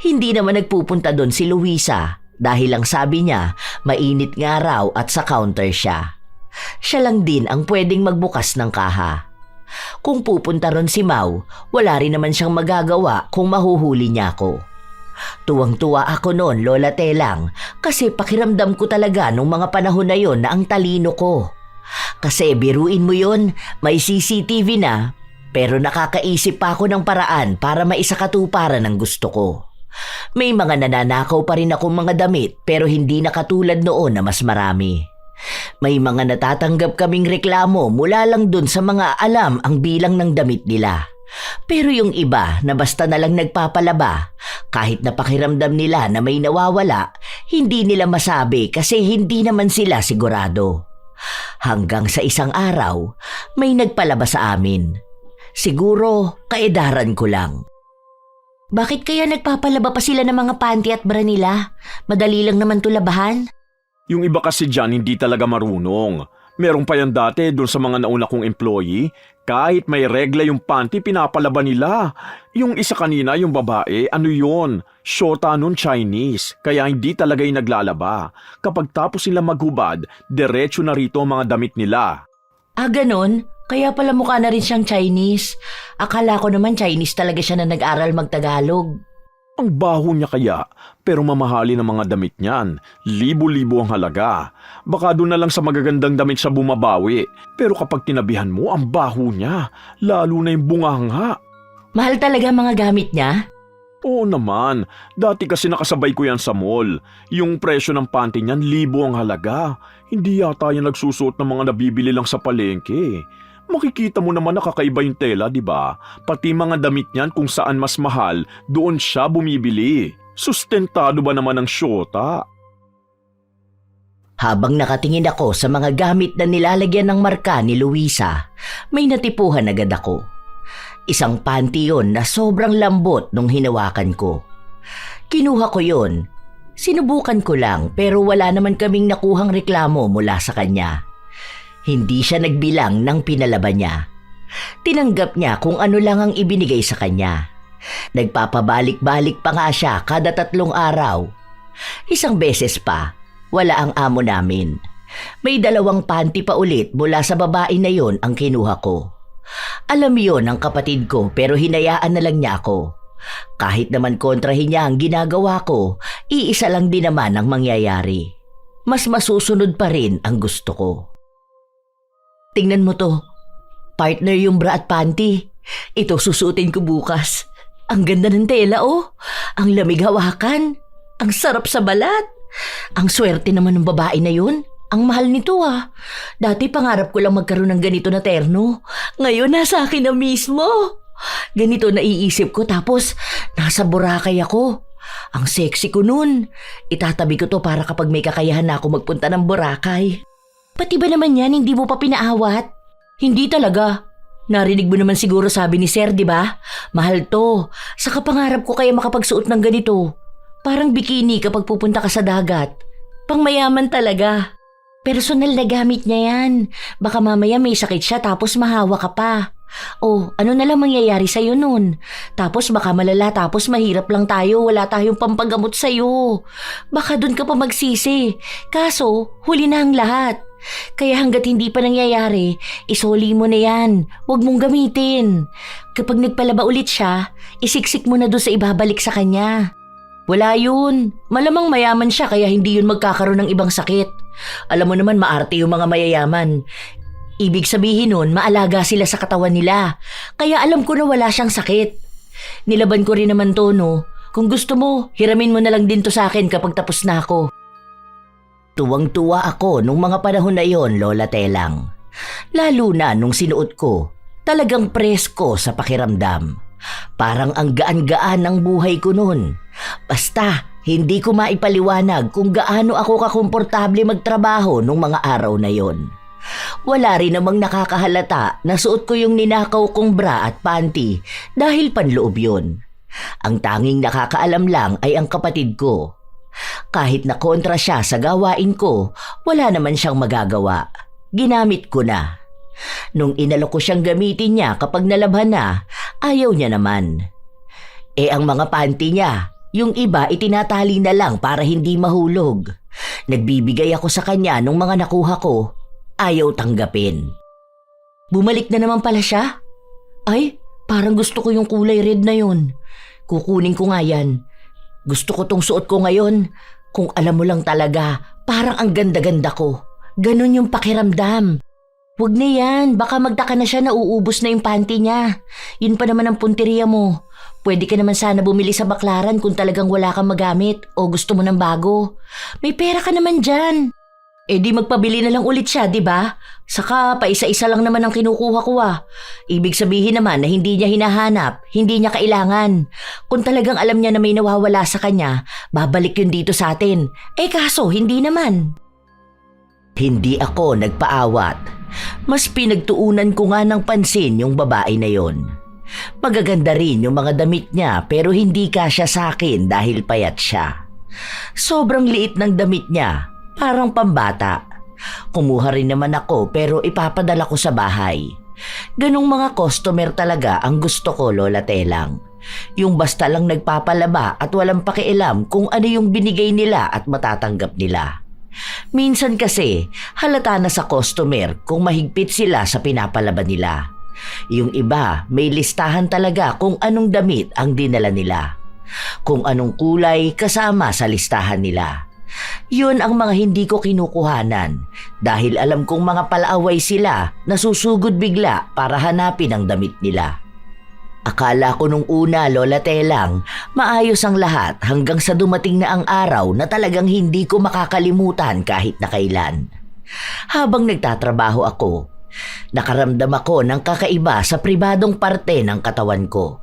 Hindi naman nagpupunta doon si Luisa dahil lang sabi niya mainit nga raw at sa counter siya. Siya lang din ang pwedeng magbukas ng kaha. Kung pupunta ron si Mau, wala rin naman siyang magagawa kung mahuhuli niya ako. Tuwang-tuwa ako noon, Lola Telang, kasi pakiramdam ko talaga nung mga panahon na yon na ang talino ko. Kasi biruin mo yon, may CCTV na, pero nakakaisip pa ako ng paraan para maisakatuparan ang gusto ko. May mga nananakaw pa rin akong mga damit pero hindi na katulad noon na mas marami. May mga natatanggap kaming reklamo mula lang dun sa mga alam ang bilang ng damit nila. Pero yung iba na basta na lang nagpapalaba, kahit napakiramdam nila na may nawawala, hindi nila masabi kasi hindi naman sila sigurado. Hanggang sa isang araw, may nagpalaba sa amin. Siguro, kaedaran ko lang. Bakit kaya nagpapalaba pa sila ng mga panty at bra nila? Madali lang naman to labahan. Yung iba kasi dyan hindi talaga marunong. Merong pa yan dati doon sa mga nauna kong employee. Kahit may regla yung panty, pinapalaba nila. Yung isa kanina, yung babae, ano yun? Shota nun Chinese. Kaya hindi talaga yung naglalaba. Kapag tapos sila maghubad, diretso na rito ang mga damit nila. Ah, ganon? Kaya pala mukha na rin siyang Chinese. Akala ko naman Chinese talaga siya na nag-aral magtagalog. Ang baho niya kaya, pero mamahalin ang mga damit niyan. Libo-libo ang halaga. Baka doon na lang sa magagandang damit siya bumabawi. Pero kapag tinabihan mo, ang baho niya. Lalo na yung bunganga. Mahal talaga mga gamit niya? Oo naman. Dati kasi nakasabay ko yan sa mall. Yung presyo ng panty niyan, libo ang halaga. Hindi yata yan nagsusuot ng mga nabibili lang sa palengke. Makikita mo naman nakakaiba yung tela, di ba? Pati mga damit niyan kung saan mas mahal, doon siya bumibili. Sustentado ba naman ang syota? Habang nakatingin ako sa mga gamit na nilalagyan ng marka ni Luisa, may natipuhan agad ako. Isang panty yon na sobrang lambot nung hinawakan ko. Kinuha ko yon. Sinubukan ko lang pero wala naman kaming nakuhang reklamo mula sa kanya. Hindi siya nagbilang ng pinalaban niya. Tinanggap niya kung ano lang ang ibinigay sa kanya. Nagpapabalik-balik pa nga siya kada 3 araw. Isang beses pa, wala ang amo namin. May 2 panty pa ulit mula sa babae na yon ang kinuha ko. Alam yon ng kapatid ko pero hinayaan na lang niya ako. Kahit naman kontrahin niya ang ginagawa ko, iisa lang din naman ang mangyayari. Mas masusunod pa rin ang gusto ko. Tingnan mo to. Partner yung bra at panty. Ito susuotin ko bukas. Ang ganda ng tela oh. Ang lamig hawakan. Ang sarap sa balat. Ang swerte naman ng babae na yun. Ang mahal nito ah. Dati pangarap ko lang magkaroon ng ganito na terno. Ngayon nasa akin na mismo. Ganito naiisip ko tapos nasa Boracay ako. Ang sexy ko nun. Itatabi ko to para kapag may kakayahan na ako magpunta ng Boracay. Pati ba naman yan hindi mo pa pinaawat? Hindi talaga. Narinig mo naman siguro sabi ni Sir, di ba? Mahal to. Saka pangarap ko kaya makapagsuot ng ganito. Parang bikini kapag pupunta ka sa dagat. Pangmayaman talaga. Personal na gamit niya yan. Baka mamaya may sakit siya tapos mahawa ka pa. Oh, ano na lang mangyayari sa'yo nun? Tapos baka malala tapos mahirap lang tayo, wala tayong pampagamot sa'yo. Baka dun ka pa magsisi. Kaso, huli na ang lahat. Kaya hanggat hindi pa nangyayari, isoli mo na yan. Huwag mong gamitin. Kapag nagpalaba ulit siya, isiksik mo na doon sa ibabalik sa kanya. Wala yun. Malamang mayaman siya kaya hindi yun magkakaroon ng ibang sakit. Alam mo naman maarte yung mga mayayaman. Ibig sabihin nun, maalaga sila sa katawan nila. Kaya alam ko na wala siyang sakit. Nilaban ko rin naman to, no? Kung gusto mo, hiramin mo na lang din to sa akin kapag tapos na ako. Tuwang-tuwa ako nung mga panahon na yon, Lola Telang. Lalo na nung sinuot ko, talagang presko sa pakiramdam. Parang ang gaan-gaan ng buhay ko nun. Basta, hindi ko maipaliwanag kung gaano ako kakomportable magtrabaho nung mga araw na yon. Wala rin namang nakakahalata na suot ko yung ninakaw kong bra at panty dahil panloob yun. Ang tanging nakakaalam lang ay ang kapatid ko. Kahit na kontra siya sa gawain ko, wala naman siyang magagawa. Ginamit ko na. Nung inalok ko siyang gamitin niya kapag nalabhan na, ayaw niya naman. Ang mga panty niya, yung iba itinatali na lang para hindi mahulog. Nagbibigay ako sa kanya nung mga nakuha ko, ayaw tanggapin. Bumalik na naman pala siya? Ay, parang gusto ko yung kulay red na yun. Kukunin ko nga yan. Gusto ko tong suot ko ngayon. Kung alam mo lang talaga, parang ang ganda-ganda ko. Ganon yung pakiramdam. Huwag na yan, baka magtaka na siya na uubos na yung panty niya. Yun pa naman ang punteriya mo. Pwede ka naman sana bumili sa baklaran kung talagang wala kang magamit o gusto mo ng bago. May pera ka naman dyan. Di magpabili na lang ulit siya, di ba? Saka pa isa-isa lang naman ang kinukuha ko ah. Ibig sabihin naman na hindi niya hinahanap, hindi niya kailangan. Kung talagang alam niya na may nawawala sa kanya, babalik yun dito sa atin. Kaso hindi naman. Hindi ako nagpaawat. Mas pinagtuunan ko nga ng pansin yung babae na yon. Magaganda rin yung mga damit niya pero hindi kasya sa akin dahil payat siya. Sobrang liit ng damit niya, parang pambata. Kumuha rin naman ako pero ipapadala ko sa bahay. Ganong mga customer talaga ang gusto ko, Lola Telang. Yung basta lang nagpapalaba at walang pakialam kung ano yung binigay nila at matatanggap nila. Minsan kasi halata na sa customer kung mahigpit sila sa pinapalaba nila. Yung iba may listahan talaga kung anong damit ang dinala nila. Kung anong kulay kasama sa listahan nila. Yun ang mga hindi ko kinukuhanan dahil alam kong mga palaaway sila na susugod bigla para hanapin ang damit nila. Akala ko nung una, Lola Telang, maayos ang lahat hanggang sa dumating na ang araw na talagang hindi ko makakalimutan kahit na kailan. Habang nagtatrabaho ako, nakaramdam ako ng kakaiba sa pribadong parte ng katawan ko.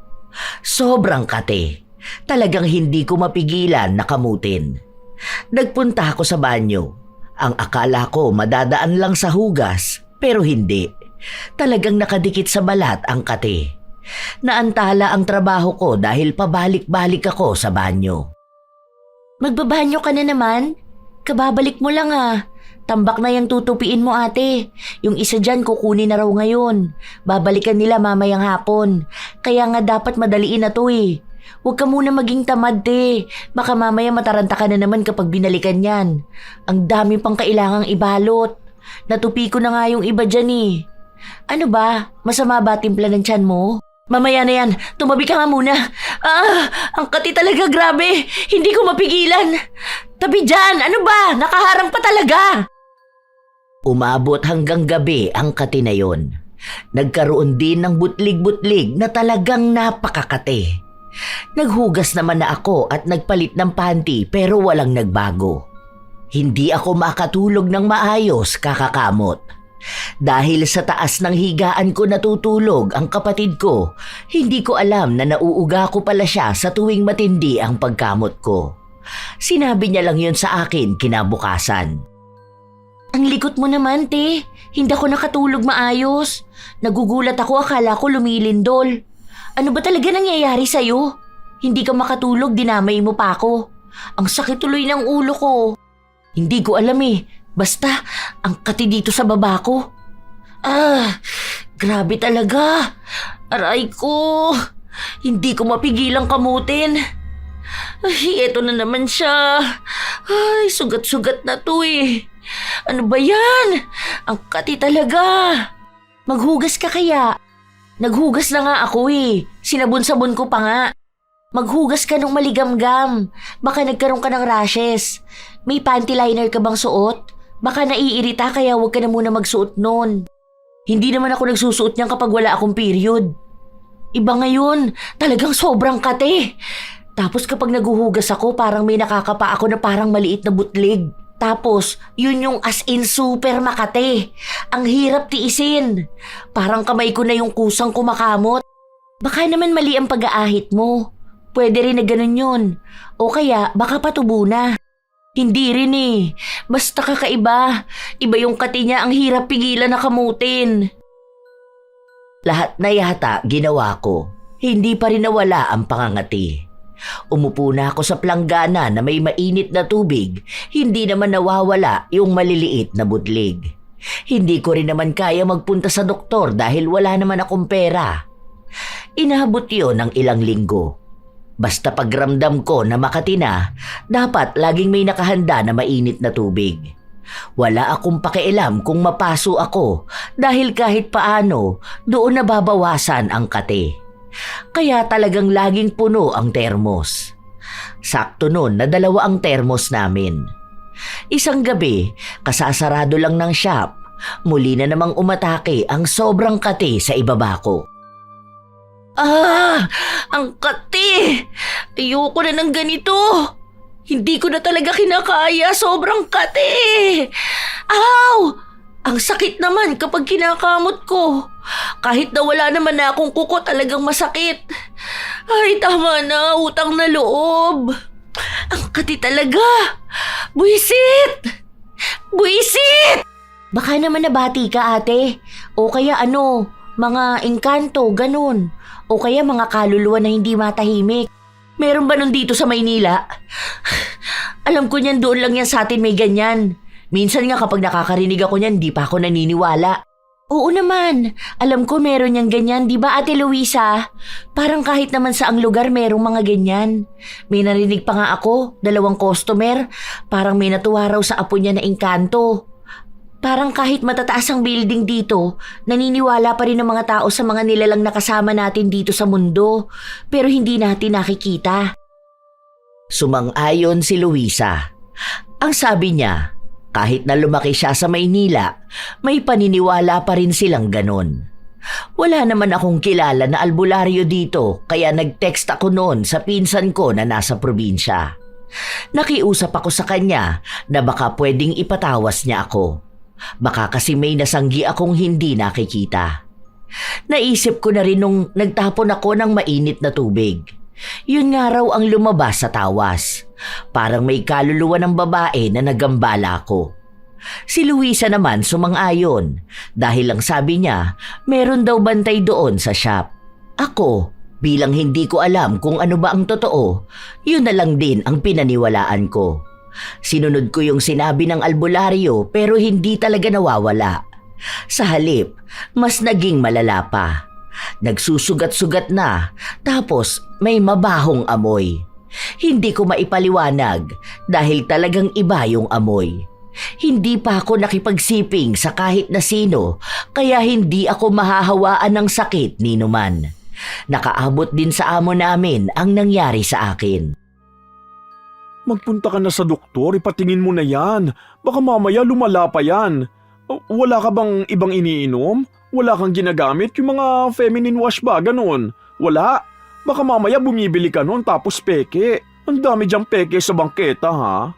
Sobrang kate. Talagang hindi ko mapigilan na kamutin. Nagpunta ako sa banyo. Ang akala ko madadaan lang sa hugas, pero hindi. Talagang nakadikit sa balat ang kate. Naantala ang trabaho ko dahil pabalik-balik ako sa banyo. Magbabanyo ka na naman? Kababalik mo lang ah. Tambak na yung tutupiin mo ate. Yung isa dyan kukunin na raw ngayon. Babalikan nila mamayang hapon. Kaya nga dapat madaliin na to eh. Huwag ka muna maging tamad te. Baka mamaya mataranta ka na naman kapag binalikan yan. Ang dami pang kailangang ibalot. Natupi ko na nga yung iba dyan eh. Ano ba? Masama ba timpla ng tiyan mo? Mamaya na yan. Tumabi ka nga muna. Ang kati talaga grabe. Hindi ko mapigilan. Tabi dyan. Ano ba? Nakaharang pa talaga. Umabot hanggang gabi ang kati na yon. Nagkaroon din ng butlig-butlig na talagang napakakate. Naghugas naman na ako at nagpalit ng panty pero walang nagbago. Hindi ako makatulog ng maayos kakakamot. Dahil sa taas ng higaan ko natutulog ang kapatid ko, hindi ko alam na nauuga ko pala siya sa tuwing matindi ang pagkamot ko. Sinabi niya lang yun sa akin kinabukasan. Ang likot mo naman, te. Hindi ako nakatulog maayos. Nagugulat ako, akala ko lumilindol. Ano ba talaga nangyayari sa'yo? Hindi ka makatulog, dinamay mo pa ako. Ang sakit tuloy ng ulo ko. Hindi ko alam eh. Basta, ang kati dito sa baba ko. Grabe talaga. Aray ko. Hindi ko mapigilang kamutin. Ay, eto na naman siya. Ay, sugat-sugat na to eh. Ano ba yan? Ang kati talaga. Maghugas ka kaya? Naghugas na nga ako eh. Sinabon-sabon ko pa nga. Maghugas ka ng maligamgam. Baka nagkaroon ka ng rashes. May panty liner ka bang suot? Baka naiirita kaya huwag ka na muna magsuot nun. Hindi naman ako nagsusuot niyan kapag wala akong period. Iba ngayon, talagang sobrang kate. Tapos kapag naguhugas ako, parang may nakakapa ako na parang maliit na butlig. Tapos, yun yung as in super makate. Ang hirap tiisin. Parang kamay ko na yung kusang kumakamot. Baka naman mali ang pag-aahit mo. Pwede rin na ganun yun. O kaya, baka patubo na. Hindi rin eh. Basta kakaiba. Iba yung kati niya, ang hirap pigilan na kamutin. Lahat na yata ginawa ko. Hindi pa rin nawala ang pangangati. Umupo na ako sa planggana na may mainit na tubig. Hindi naman nawawala yung maliliit na butlig. Hindi ko rin naman kaya magpunta sa doktor dahil wala naman akong pera. Inaabot yun ng ilang linggo. Basta pagramdam ko na makati na, dapat laging may nakahanda na mainit na tubig. Wala akong pakialam kung mapaso ako dahil kahit paano doon nababawasan ang kate. Kaya talagang laging puno ang termos. Sakto nun na 2 ang termos namin. Isang gabi, kasasarado lang ng shop, muli na namang umatake ang sobrang kate sa ibaba ko. Ang kati! Ayoko na ng ganito. Hindi ko na talaga kinakaya. Sobrang kati! Aw! Ang sakit naman kapag kinakamot ko. Kahit na wala naman na akong kuko, talagang masakit. Ay, tama na. Utang na loob. Ang kati talaga. Buisit! Buisit! Baka naman nabati ka, ate. O kaya ano, mga engkanto, ganun. O kaya mga kaluluwa na hindi matahimik. Meron ba nun dito sa Maynila? Alam ko niyan, doon lang yan sa atin may ganyan. Minsan nga kapag nakakarinig ako niyan, di pa ako naniniwala. Oo naman, alam ko meron niyang ganyan, di ba Ate Luisa? Parang kahit naman sa ang lugar merong mga ganyan. May narinig pa nga ako, 2 customer, parang may natuwa raw sa apo niya na engkanto. Parang kahit matataas ang building dito, naniniwala pa rin ang mga tao sa mga nilalang nakasama natin dito sa mundo, pero hindi natin nakikita. Sumang-ayon si Luisa. Ang sabi niya, kahit na lumaki siya sa Maynila, may paniniwala pa rin silang ganon. Wala naman akong kilala na albularyo dito kaya nag-text ako noon sa pinsan ko na nasa probinsya. Nakiusap ako sa kanya na baka pwedeng ipatawas niya ako. Baka kasi may nasanggi akong hindi nakikita. Naisip ko na rin nung nagtapon ako ng mainit na tubig. Yun nga raw ang lumabas sa tawas. Parang may kaluluwa ng babae na nagambala ko. Si Luisa naman sumang-ayon dahil lang sabi niya meron daw bantay doon sa shop. Ako, bilang hindi ko alam kung ano ba ang totoo, yun na lang din ang pinaniwalaan ko. Sinunod ko yung sinabi ng albularyo pero hindi talaga nawawala. Sa halip, mas naging malala pa. Nagsusugat-sugat na, tapos may mabahong amoy. Hindi ko maipaliwanag dahil talagang iba yung amoy. Hindi pa ako nakipagsiping sa kahit na sino, kaya hindi ako mahahawaan ng sakit ni numan. Nakaabot din sa amo namin ang nangyari sa akin. Magpunta ka na sa doktor, ipatingin mo na yan. Baka mamaya lumala pa yan. Wala ka bang ibang iniinom? Wala kang ginagamit? Yung mga feminine wash ba? Ganon. Wala. Baka mamaya bumibili ka nun tapos peke. Ang dami diyang peke sa bangketa ha.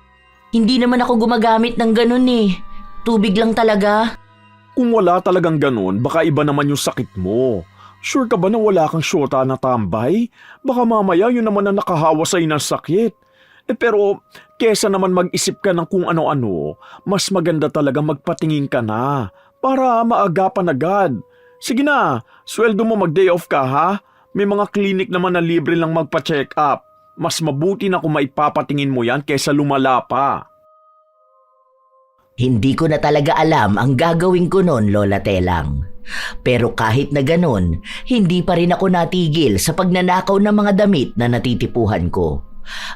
Hindi naman ako gumagamit ng ganun eh. Tubig lang talaga. Kung wala talagang ganon, baka iba naman yung sakit mo. Sure ka ba na wala kang syota na tambay? Baka mamaya yun naman ang nakahawa sa'yo ng sakit. Pero kesa naman mag-isip ka ng kung ano-ano, mas maganda talaga magpatingin ka na para maagapan agad. Sige na, sweldo mo mag-day off ka ha? May mga clinic naman na libre lang magpa-check up. Mas mabuti na kung maipapatingin mo yan kesa lumala pa. Hindi ko na talaga alam ang gagawin ko noon, Lola Telang. Pero kahit na ganon, hindi pa rin ako natigil sa pagnanakaw ng mga damit na natitipuhan ko.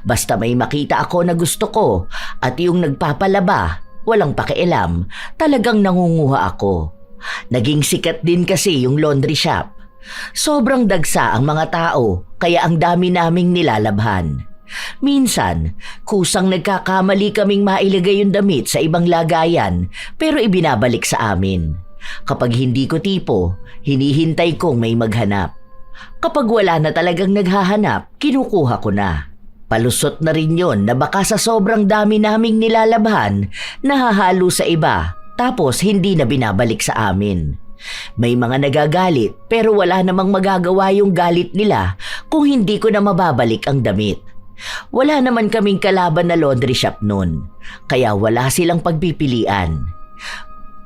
Basta may makita ako na gusto ko at yung nagpapalaba, walang pakialam, talagang nangunguha ako. Naging sikat din kasi yung laundry shop. Sobrang dagsa ang mga tao kaya ang dami naming nilalabhan. Minsan, kusang nagkakamali kaming mailagay yung damit sa ibang lagayan pero ibinabalik sa amin. Kapag hindi ko tipo, hinihintay kong may maghanap. Kapag wala na talagang naghahanap, kinukuha ko na. Palusot na rin yon na baka sa sobrang dami naming nilalabhan, nahahalo sa iba, tapos hindi na binabalik sa amin. May mga nagagalit pero wala namang magagawa yung galit nila kung hindi ko na mababalik ang damit. Wala naman kaming kalaban na laundry shop nun, kaya wala silang pagpipilian.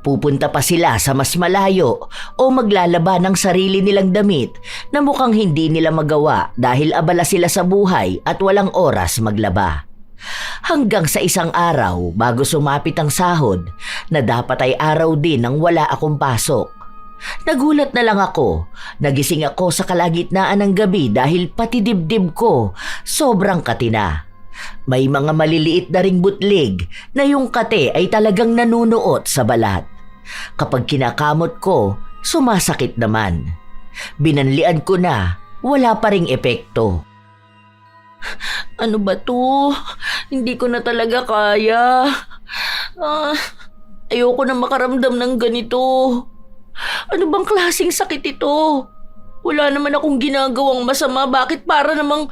Pupunta pa sila sa mas malayo o maglalaba ng sarili nilang damit na mukhang hindi nila magawa dahil abala sila sa buhay at walang oras maglaba. Hanggang sa isang araw bago sumapit ang sahod na dapat ay araw din nang wala akong pasok. Nagulat na lang ako. Nagising ako sa kalagitnaan ng gabi dahil pati dibdib ko sobrang katina. May mga maliliit na ring butlig na yung kate ay talagang nanunuot sa balat. Kapag kinakamot ko, sumasakit naman. Binanlian ko na, wala pa ring epekto. Ano ba to? Hindi ko na talaga kaya. Ayoko na makaramdam ng ganito. Ano bang klaseng sakit ito? Wala naman akong ginagawang masama. Bakit para namang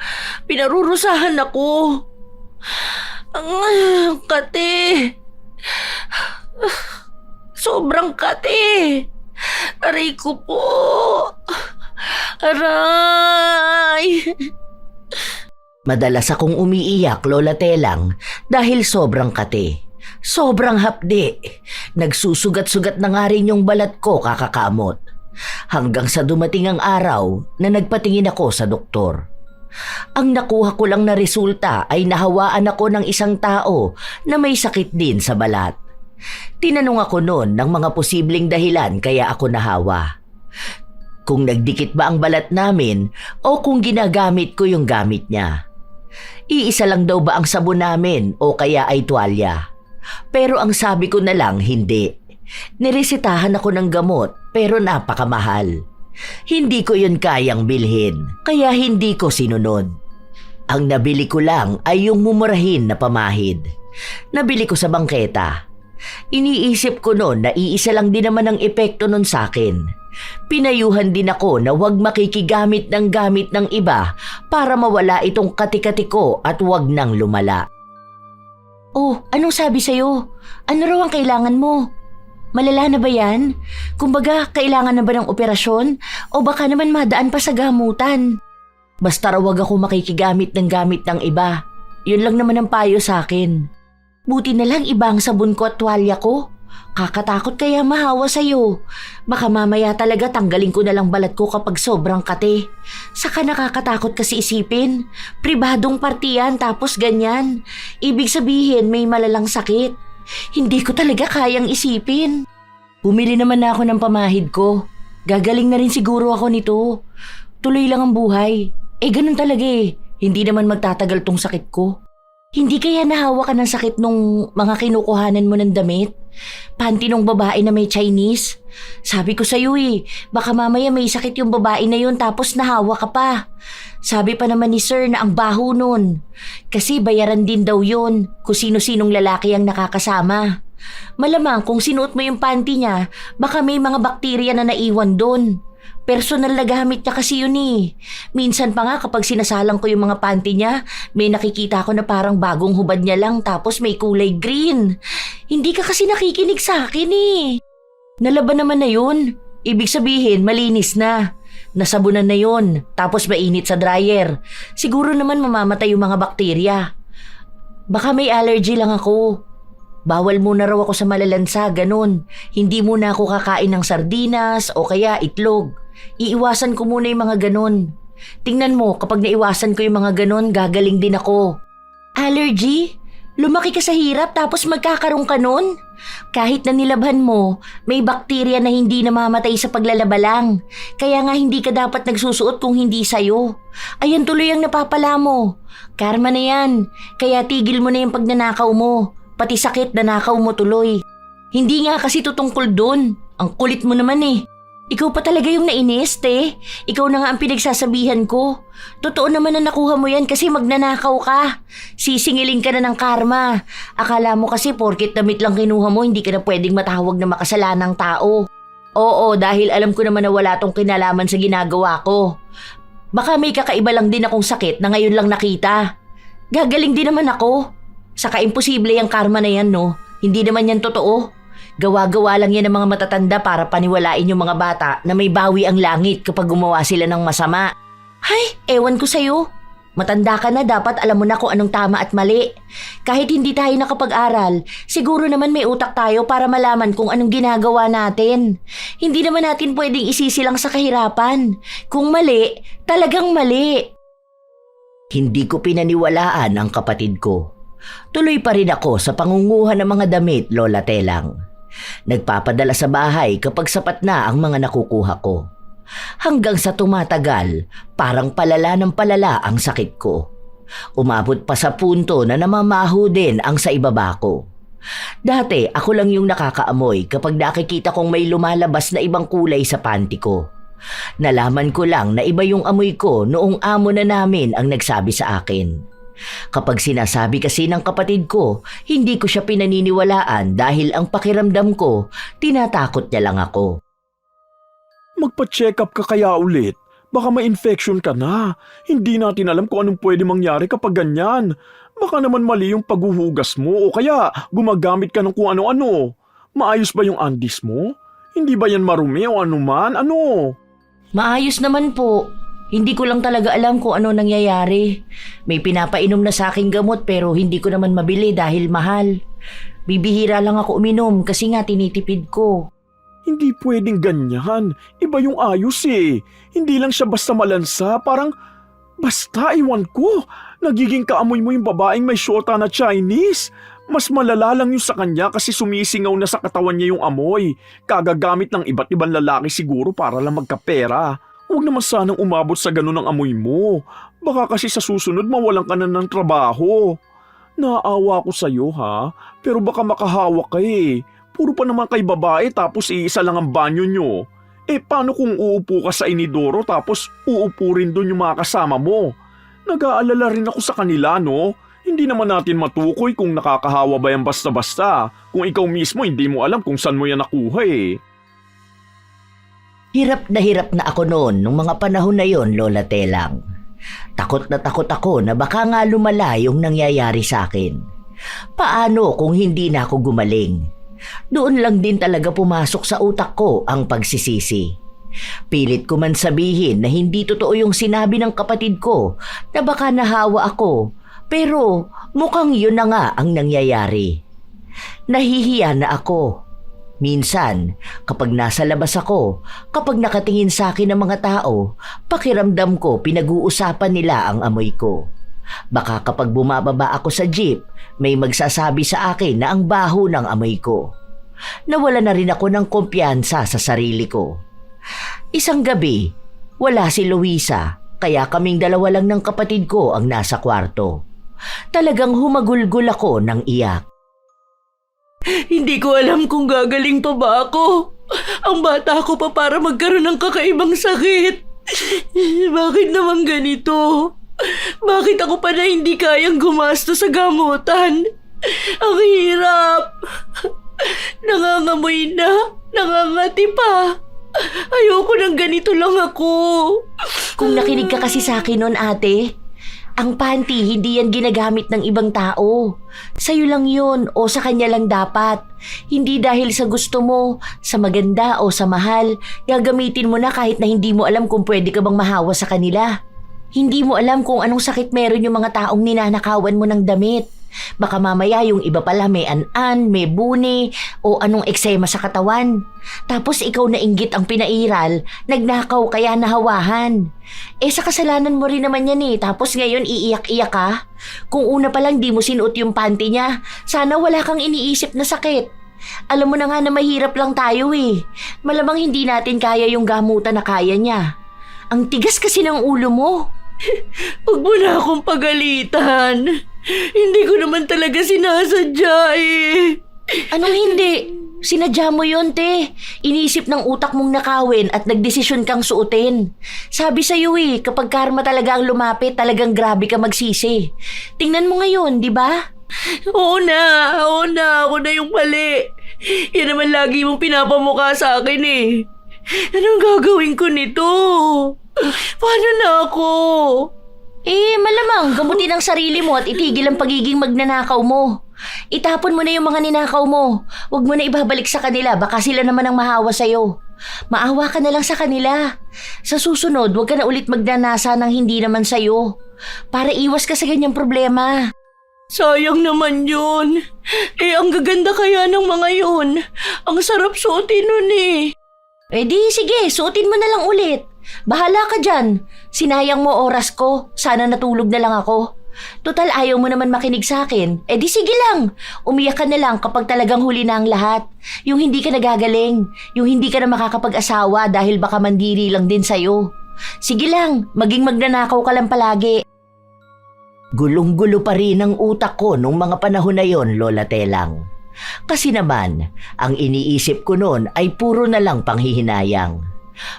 pinarurusahan ako? Kate. Sobrang kate. Aray ko po. Aray. Madalas akong umiiyak, Lola Telang, dahil sobrang kate. Sobrang hapdi. Nagsusugat-sugat na nga rin yung balat ko kakakamot. Hanggang sa dumating ang araw na nagpatingin ako sa doktor. Ang nakuha ko lang na resulta ay nahawaan ako ng isang tao na may sakit din sa balat. Tinanong ako noon ng mga posibleng dahilan kaya ako nahawa. Kung nagdikit ba ang balat namin o kung ginagamit ko yung gamit niya. Iisa lang daw ba ang sabon namin o kaya ay tuwalya? Pero ang sabi ko na lang hindi. Niresetahan ako ng gamot pero napakamahal. Hindi ko yun kayang bilhin kaya hindi ko sinunod. Ang nabili ko lang ay yung mumurahin na pamahid. Nabili ko sa bangketa. Iniisip ko noon na iisa lang din naman ang epekto nun sa akin. Pinayuhan din ako na huwag makikigamit ng gamit ng iba para mawala itong kati-kati ko at huwag nang lumala. Oh, anong sabi sa'yo? Ano raw ang kailangan mo? Malala na ba yan? Kumbaga, kailangan na ba ng operasyon? O baka naman madaan pa sa gamutan? Basta raw wag ako makikigamit ng gamit ng iba. Yun lang naman ang payo sa akin. Buti na lang iba ang sabon ko at tuwalya ko. Kakatakot kaya mahawa sa'yo. Baka mamaya talaga tanggalin ko na lang balat ko kapag sobrang kate. Saka nakakatakot kasi isipin. Pribadong partiyan tapos ganyan. Ibig sabihin may malalang sakit. Hindi ko talaga kayang isipin. Bumili naman na ako ng pamahid ko. Gagaling na rin siguro ako nito. Tuloy lang ang buhay. Ganun talaga eh. Hindi naman magtatagal tong sakit ko. Hindi kaya nahawa ka ng sakit nung mga kinukuhanan mo ng damit? Panty nung babae na may Chinese? Sabi ko sa'yo baka mamaya may sakit yung babae na yun tapos nahawa ka pa. Sabi pa naman ni sir na ang baho nun. Kasi bayaran din daw yun kung sino-sinong lalaki ang nakakasama. Malamang kung sinuot mo yung panty niya, baka may mga bakterya na naiwan dun. Personal na gamit niya kasi yun Minsan pa nga kapag sinasalang ko yung mga panty niya, may nakikita ko na parang bagong hubad niya lang tapos may kulay green. Hindi ka kasi nakikinig sa akin Nalaban naman na yun. Ibig sabihin, malinis na. Nasabunan na yun, tapos mainit sa dryer. Siguro naman mamamatay yung mga bakterya. Baka may allergy lang ako. Bawal muna raw ako sa malalansa, ganun. Hindi muna ako kakain ng sardinas o kaya itlog. Iiwasan ko muna yung mga ganun. Tingnan mo, kapag naiwasan ko yung mga ganun, gagaling din ako. Allergy? Lumaki ka sa hirap tapos magkakaroon ka nun? Kahit na nilabhan mo, may bakterya na hindi namamatay sa paglalaba lang. Kaya nga hindi ka dapat nagsusuot kung hindi sayo. Ayan tuloy ang napapala mo. Karma na yan. Kaya tigil mo na yung pagnanakaw mo. Pati sakit nanakaw mo tuloy. Hindi nga kasi tutungkol dun. Ang kulit mo naman Ikaw pa talaga yung nainis, te. Ikaw na nga ang pinagsasabihan ko. Totoo naman na nakuha mo yan kasi magnanakaw ka. Sisingiling ka na ng karma. Akala mo kasi porkit damit lang kinuha mo, hindi ka na pwedeng matawag na makasalanang tao. Oo, dahil alam ko naman na wala tong kinalaman sa ginagawa ko. Baka may kakaiba lang din akong sakit na ngayon lang nakita. Gagaling din naman ako. Saka imposible yung karma na yan, no? Hindi naman yan totoo. Gawa-gawa lang yan ng mga matatanda para paniwalain yung mga bata na may bawi ang langit kapag gumawa sila ng masama. Hay, ewan ko sa'yo. Matanda ka na, dapat alam mo na kung anong tama at mali. Kahit hindi tayo nakapag-aral, siguro naman may utak tayo para malaman kung anong ginagawa natin. Hindi naman natin pwedeng isisilang sa kahirapan. Kung mali, talagang mali. Hindi ko pinaniwalaan ang kapatid ko. Tuloy pa rin ako sa pangunguha ng mga damit, Lola Telang. Nagpapadala sa bahay kapag sapat na ang mga nakukuha ko. Hanggang sa tumatagal, parang palala ng palala ang sakit ko. Umabot pa sa punto na namamaho din ang sa ibaba ko. Dati ako lang yung nakakaamoy kapag nakikita kong may lumalabas na ibang kulay sa panty ko. Nalaman ko lang na iba yung amoy ko noong amo na namin ang nagsabi sa akin. Kapag sinasabi kasi ng kapatid ko, hindi ko siya pinaniniwalaan dahil ang pakiramdam ko, tinatakot niya lang ako. Magpa-check up ka kaya ulit. Baka ma-infection ka na. Hindi natin alam kung anong pwede mangyari kapag ganyan. Baka naman mali yung paghuhugas mo o kaya gumagamit ka ng kung ano-ano. Maayos ba yung andis mo? Hindi ba yan marumi o anuman? Ano? Maayos naman po. Hindi ko lang talaga alam kung ano nangyayari. May pinapainom na sa aking gamot pero hindi ko naman mabili dahil mahal. Bibihira lang ako uminom kasi nga tinitipid ko. Hindi pwedeng ganyan. Iba yung ayos Hindi lang siya basta malansa, parang basta iwan ko. Nagiging kaamoy mo yung babaeng may syota na Chinese. Mas malala lang yung sa kanya kasi sumisingaw na sa katawan niya yung amoy. Kagagamit ng iba't ibang lalaki siguro para lang magkapera. Huwag naman sanang umabot sa ganun ang amoy mo. Baka kasi sa susunod mawalan ka na ng trabaho. Naawa ko sa'yo pero baka makahawak ka Puro pa naman kay babae tapos iisa lang ang banyo nyo. Paano kung uupo ka sa inidoro tapos uupo rin doon yung mga kasama mo? Nag-aalala rin ako sa kanila, no? Hindi naman natin matukoy kung nakakahawa ba yan basta-basta. Kung ikaw mismo hindi mo alam kung saan mo yan nakuha Hirap na ako noon nung mga panahon na yon, Lola Telang. Takot na takot ako na baka nga lumala yung nangyayari sa akin. Paano kung hindi na ako gumaling? Doon lang din talaga pumasok sa utak ko ang pagsisisi. Pilit ko man sabihin na hindi totoo yung sinabi ng kapatid ko na baka nahawa ako, pero mukhang yun na nga ang nangyayari. Nahihiya na ako. Minsan, kapag nasa labas ako, kapag nakatingin sa akin ng mga tao, pakiramdam ko pinag-uusapan nila ang amoy ko. Baka kapag bumababa ako sa jeep, may magsasabi sa akin na ang baho ng amoy ko. Nawala na rin ako ng kumpiyansa sa sarili ko. Isang gabi, wala si Luisa, kaya kaming dalawa lang ng kapatid ko ang nasa kwarto. Talagang humagulgol ako ng iyak. Hindi ko alam kung gagaling pa ba ako. Ang bata ko pa para magkaroon ng kakaibang sakit. Bakit naman ganito? Bakit ako pa na hindi kayang gumasto sa gamutan? Ang hirap. Nangangamoy na, nangangati pa. Ayoko ng ganito lang ako. Kung nakinig ka kasi sa akin noon, ate, ang panty hindi yan ginagamit ng ibang tao. Sa'yo lang yun o sa kanya lang dapat. Hindi dahil sa gusto mo, sa maganda o sa mahal, gagamitin mo na kahit na hindi mo alam kung pwede ka bang mahawa sa kanila. Hindi mo alam kung anong sakit meron yung mga taong ninanakawan mo ng damit. Baka mamaya yung iba pala may an-an, may buni, o anong eksema sa katawan. Tapos ikaw na inggit ang pinairal, nagnakaw kaya nahawahan. Sa kasalanan mo rin naman yan tapos ngayon iiyak-iyak ka? Kung una pa lang di mo sinuot yung panty niya, sana wala kang iniisip na sakit. Alam mo na nga na mahirap lang tayo Malamang hindi natin kaya yung gamutan na kaya niya. Ang tigas kasi ng ulo mo. Huwag mo na akong pagalitan. Hindi ko naman talaga sinasadya Anong hindi? Sinadya mo yun, te. Iniisip ng utak mong nakawin at nagdesisyon kang suotin. Sabi sa'yo kapag karma talaga ang lumapit, talagang grabe ka magsisi. Tingnan mo ngayon, di ba? Oo na, ako na yung mali. Yan naman lagi mong pinapamukha sa akin Anong gagawin ko nito? Paano na ako? Malamang gamutin ang sarili mo at itigil ang pagiging magnanakaw mo. Itapon mo na yung mga ninakaw mo. Huwag mo na ibabalik sa kanila, baka sila naman ang mahawa sa'yo. Maawa ka na lang sa kanila. Sa susunod, huwag ka na ulit magnanasa ng hindi naman sa'yo. Para iwas ka sa ganyang problema. Sayang naman yun. Ang gaganda kaya ng mga yun. Ang sarap suotin nun Di sige, suotin mo na lang ulit. Bahala ka dyan. Sinayang mo oras ko. Sana natulog na lang ako. Total ayaw mo naman makinig sa akin. Di sige lang. Umiyak ka na lang kapag talagang huli na ang lahat. Yung hindi ka nagagaling. Yung hindi ka na makakapag-asawa dahil baka mandiri lang din sa'yo. Sige lang, maging magnanakaw ka lang palagi. Gulong-gulo pa rin ang utak ko nung mga panahon na yon, Lola Telang. Kasi naman, ang iniisip ko noon ay puro na lang panghihinayang.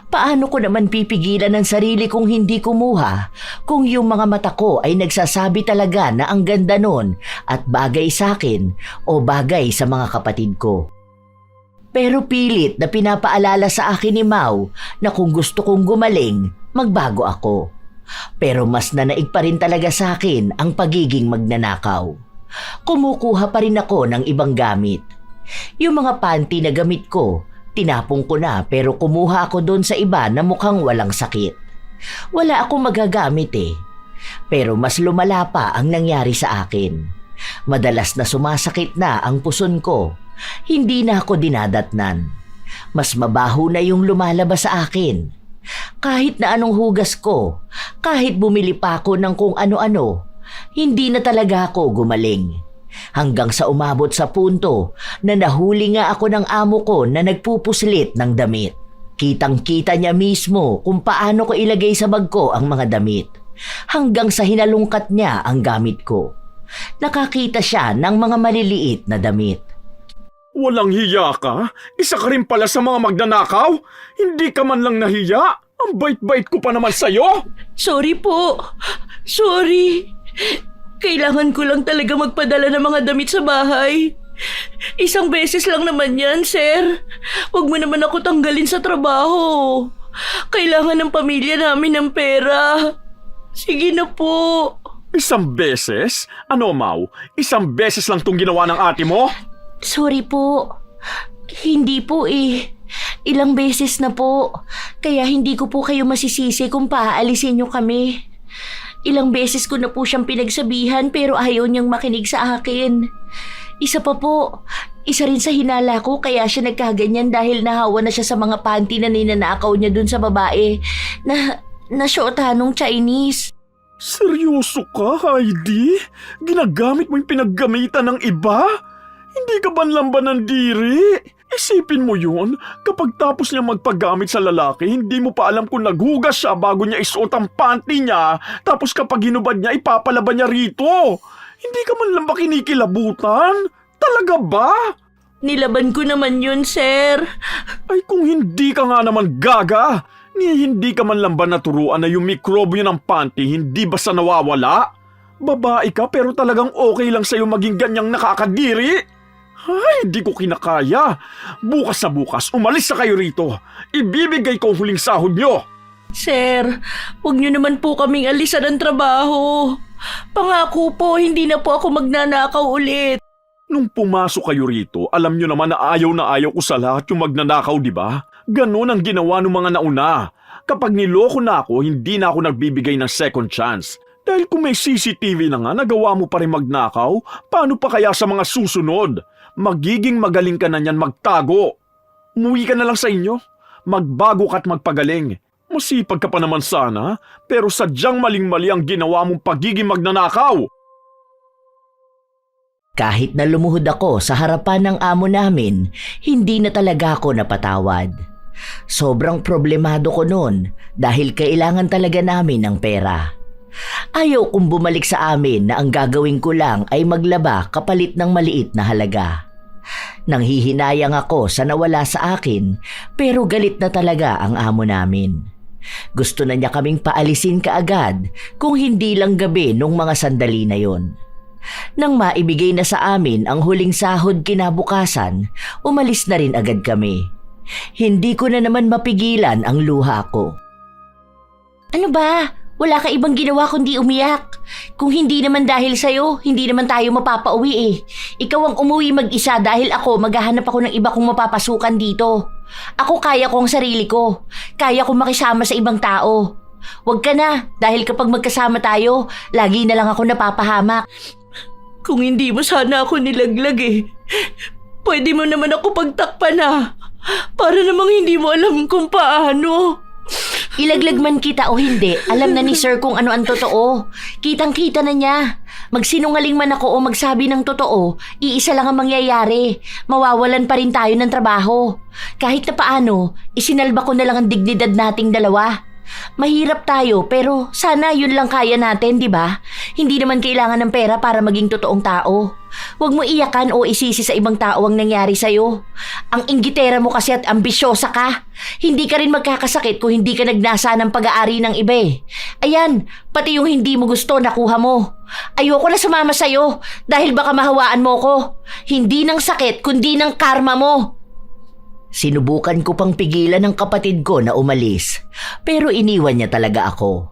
Paano ko naman pipigilan ang sarili kong hindi kumuha kung yung mga mata ko ay nagsasabi talaga na ang ganda nun at bagay sa akin o bagay sa mga kapatid ko? Pero pilit na pinapaalala sa akin ni Mau na kung gusto kong gumaling, magbago ako. Pero mas nanaig pa rin talaga sa akin ang pagiging magnanakaw. Kumukuha pa rin ako ng ibang gamit. Yung mga panty na gamit ko, tinapong ko na pero kumuha ako doon sa iba na mukhang walang sakit. Wala akong magagamit Pero mas lumala pa ang nangyari sa akin. Madalas na sumasakit na ang puson ko. Hindi na ako dinadatnan. Mas mabaho na yung lumalabas sa akin. Kahit na anong hugas ko, kahit bumili pa ako ng kung ano-ano, hindi na talaga ako gumaling. Hanggang sa umabot sa punto na nahuli nga ako ng amo ko na nagpupuslit ng damit. Kitang-kita niya mismo kung paano ko ilagay sa bag ko ang mga damit. Hanggang sa hinalungkat niya ang gamit ko. Nakakita siya ng mga maliliit na damit. Walang hiya ka? Isa ka rin pala sa mga magnanakaw? Hindi ka man lang nahiya? Ang bait-bait ko pa naman sa'yo! Sorry po. Sorry. Kailangan ko lang talaga magpadala ng mga damit sa bahay. Isang beses lang naman yan, sir. Huwag mo naman ako tanggalin sa trabaho. Kailangan ng pamilya namin ng pera. Sige na po. Isang beses? Ano, Mau? Isang beses lang tong ginawa ng ate mo? Sorry po. Hindi po Ilang beses na po. Kaya hindi ko po kayo masisisi kung paaalisin niyo kami. Ilang beses ko na po siyang pinagsabihan pero ayaw niyang makinig sa akin. Isa pa po, isa rin sa hinala ko kaya siya nagkaganyan dahil nahawa na siya sa mga panty na ninanakaw niya dun sa babae na syota nung Chinese. Seryoso ka, Heidi? Ginagamit mo yung pinaggamitan ng iba? Hindi ka banlang ba nandiri? Isipin mo yun, kapag tapos niya magpagamit sa lalaki, hindi mo pa alam kung naghugas siya bago niya isuot ang panty niya, tapos kapag hinubad niya, ipapalaban niya rito. Hindi ka man lang ba kinikilabutan? Talaga ba? Nilaban ko naman yun, sir. Ay kung hindi ka nga naman gaga, hindi ka man lang ba naturuan na yung mikrobyo ng panty hindi basta nawawala? Babae ka pero talagang okay lang sa'yo maging ganyang nakakadiri? Ay, hindi ko kinakaya. Bukas na bukas, umalis na kayo rito. Ibibigay ko ang huling sahod nyo. Sir, huwag niyo naman po kaming alisan ng trabaho. Pangako po, hindi na po ako magnanakaw ulit. Nung pumasok kayo rito, alam nyo naman na ayaw ko sa lahat yung magnanakaw, di ba? Ganon ang ginawa ng mga nauna. Kapag niloko na ako, hindi na ako nagbibigay ng second chance. Dahil kung may CCTV na nga, nagawa mo pa rin magnakaw, paano pa kaya sa mga susunod? Magiging magaling ka na niyan magtago. Umuwi ka na lang sa inyo. Magbago ka at magpagaling. Masipag ka pa naman sana, pero sadyang maling-mali ang ginawa mong pagiging magnanakaw. Kahit na lumuhod ako sa harapan ng amo namin, hindi na talaga ako napatawad. Sobrang problemado ko noon dahil kailangan talaga namin ng pera. Ayaw kong bumalik sa amin na ang gagawin ko lang ay maglaba kapalit ng maliit na halaga. Nanghihinayang ako sa nawala sa akin pero galit na talaga ang amo namin. Gusto na niya kaming paalisin kaagad kung hindi lang gabi nung mga sandali na yon. Nang maibigay na sa amin ang huling sahod kinabukasan, umalis na rin agad kami. Hindi ko na naman mapigilan ang luha ko. Ano ba? Wala ka ibang ginawa kundi umiyak. Kung hindi naman dahil sa'yo, hindi naman tayo mapapauwi eh. Ikaw ang umuwi mag-isa dahil ako maghahanap ako ng iba kong mapapasukan dito. Ako kaya ko ang sarili ko. Kaya kong makisama sa ibang tao. Huwag ka na dahil kapag magkasama tayo, lagi na lang ako napapahamak. Kung hindi mo sana ako nilaglag eh, pwede mo naman ako pagtakpan para namang hindi mo alam kung paano. Ilaglag man kita o hindi, alam na ni sir kung ano ang totoo. Kitang-kita na niya. Magsinungaling man ako o magsabi ng totoo, iisa lang ang mangyayari. Mawawalan pa rin tayo ng trabaho. Kahit na paano, isinalba ko na lang ang dignidad nating dalawa. Mahirap tayo pero sana yun lang kaya natin, di ba? Hindi naman kailangan ng pera para maging totoong tao. Huwag mo iyakan o isisi sa ibang tao ang nangyari sa'yo. Ang inggitera mo kasi at ambisyosa ka. Hindi ka rin magkakasakit kung hindi ka nagnasa ng pag-aari ng iba eh. Ayan, pati yung hindi mo gusto nakuha mo. Ayoko na sumama sa'yo dahil baka mahawaan mo ko. Hindi ng sakit kundi ng karma mo. Sinubukan ko pang pigilan ng kapatid ko na umalis, pero iniwan niya talaga ako.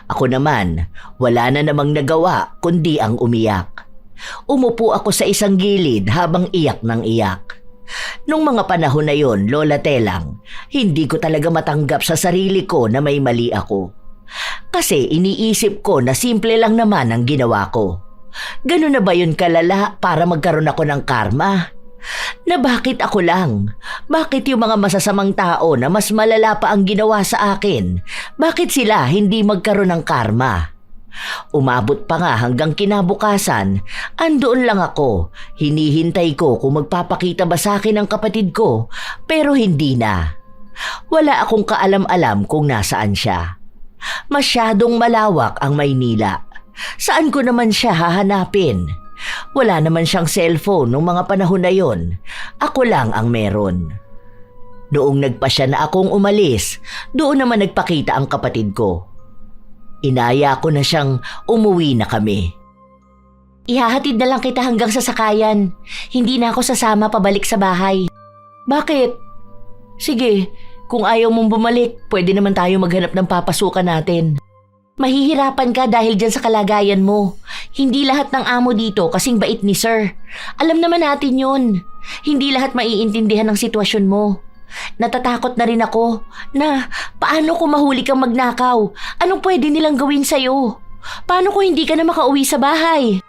Ako naman, wala na namang nagawa kundi ang umiyak. Umupo ako sa isang gilid habang iyak ng iyak. Nung mga panahon na yon, Lola Telang, hindi ko talaga matanggap sa sarili ko na may mali ako. Kasi iniisip ko na simple lang naman ang ginawa ko. Ganun na ba yun kalala para magkaroon ako ng karma? Na bakit ako lang? Bakit yung mga masasamang tao na mas malala pa ang ginawa sa akin? Bakit sila hindi magkaroon ng karma? Umabot pa nga hanggang kinabukasan, andoon lang ako, hinihintay ko kung magpapakita ba sa akin ang kapatid ko, pero hindi na. Wala akong kaalam-alam kung nasaan siya. Masyadong malawak ang Maynila. Saan ko naman siya hahanapin? Wala naman siyang cellphone noong mga panahon na yon. Ako lang ang meron. Noong nagpasya na akong umalis, doon naman nagpakita ang kapatid ko. Inaya ko na siyang umuwi na kami. Ihahatid na lang kita hanggang sa sakayan. Hindi na ako sasama pabalik sa bahay. Bakit? Sige, kung ayaw mong bumalik, pwede naman tayo maghanap ng papasukan natin. Mahihirapan ka dahil dyan sa kalagayan mo. Hindi lahat ng amo dito kasing bait ni sir. Alam naman natin yun. Hindi lahat maiintindihan ng sitwasyon mo. Natatakot na rin ako na paano kung mahuli kang magnakaw? Anong pwede nilang gawin sa'yo? Paano kung hindi ka na makauwi sa bahay?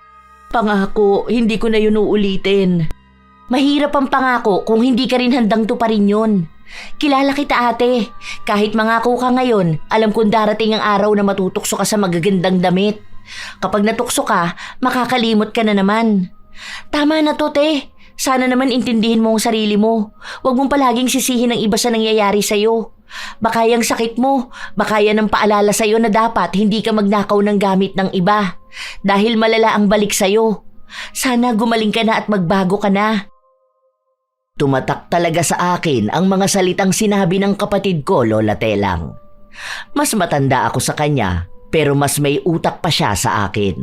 Pangako, hindi ko na yun uulitin. Mahirap ang pangako kung hindi ka rin handang tuparin yun. Kilala kita ate. Kahit mangako ka ngayon, alam kong darating ang araw na matutokso ka sa magagandang damit. Kapag natukso ka, makakalimot ka na naman. Tama na to, te. Sana naman intindihin mo ang sarili mo. Huwag mong palaging sisihin ang iba sa nangyayari sa'yo. Baka yung sakit mo, baka yan ang paalala sa'yo na dapat hindi ka magnakaw ng gamit ng iba. Dahil malala ang balik sa'yo. Sana gumaling ka na at magbago ka na. Tumatak talaga sa akin ang mga salitang sinabi ng kapatid ko, Lola Telang. Mas matanda ako sa kanya, pero mas may utak pa siya sa akin.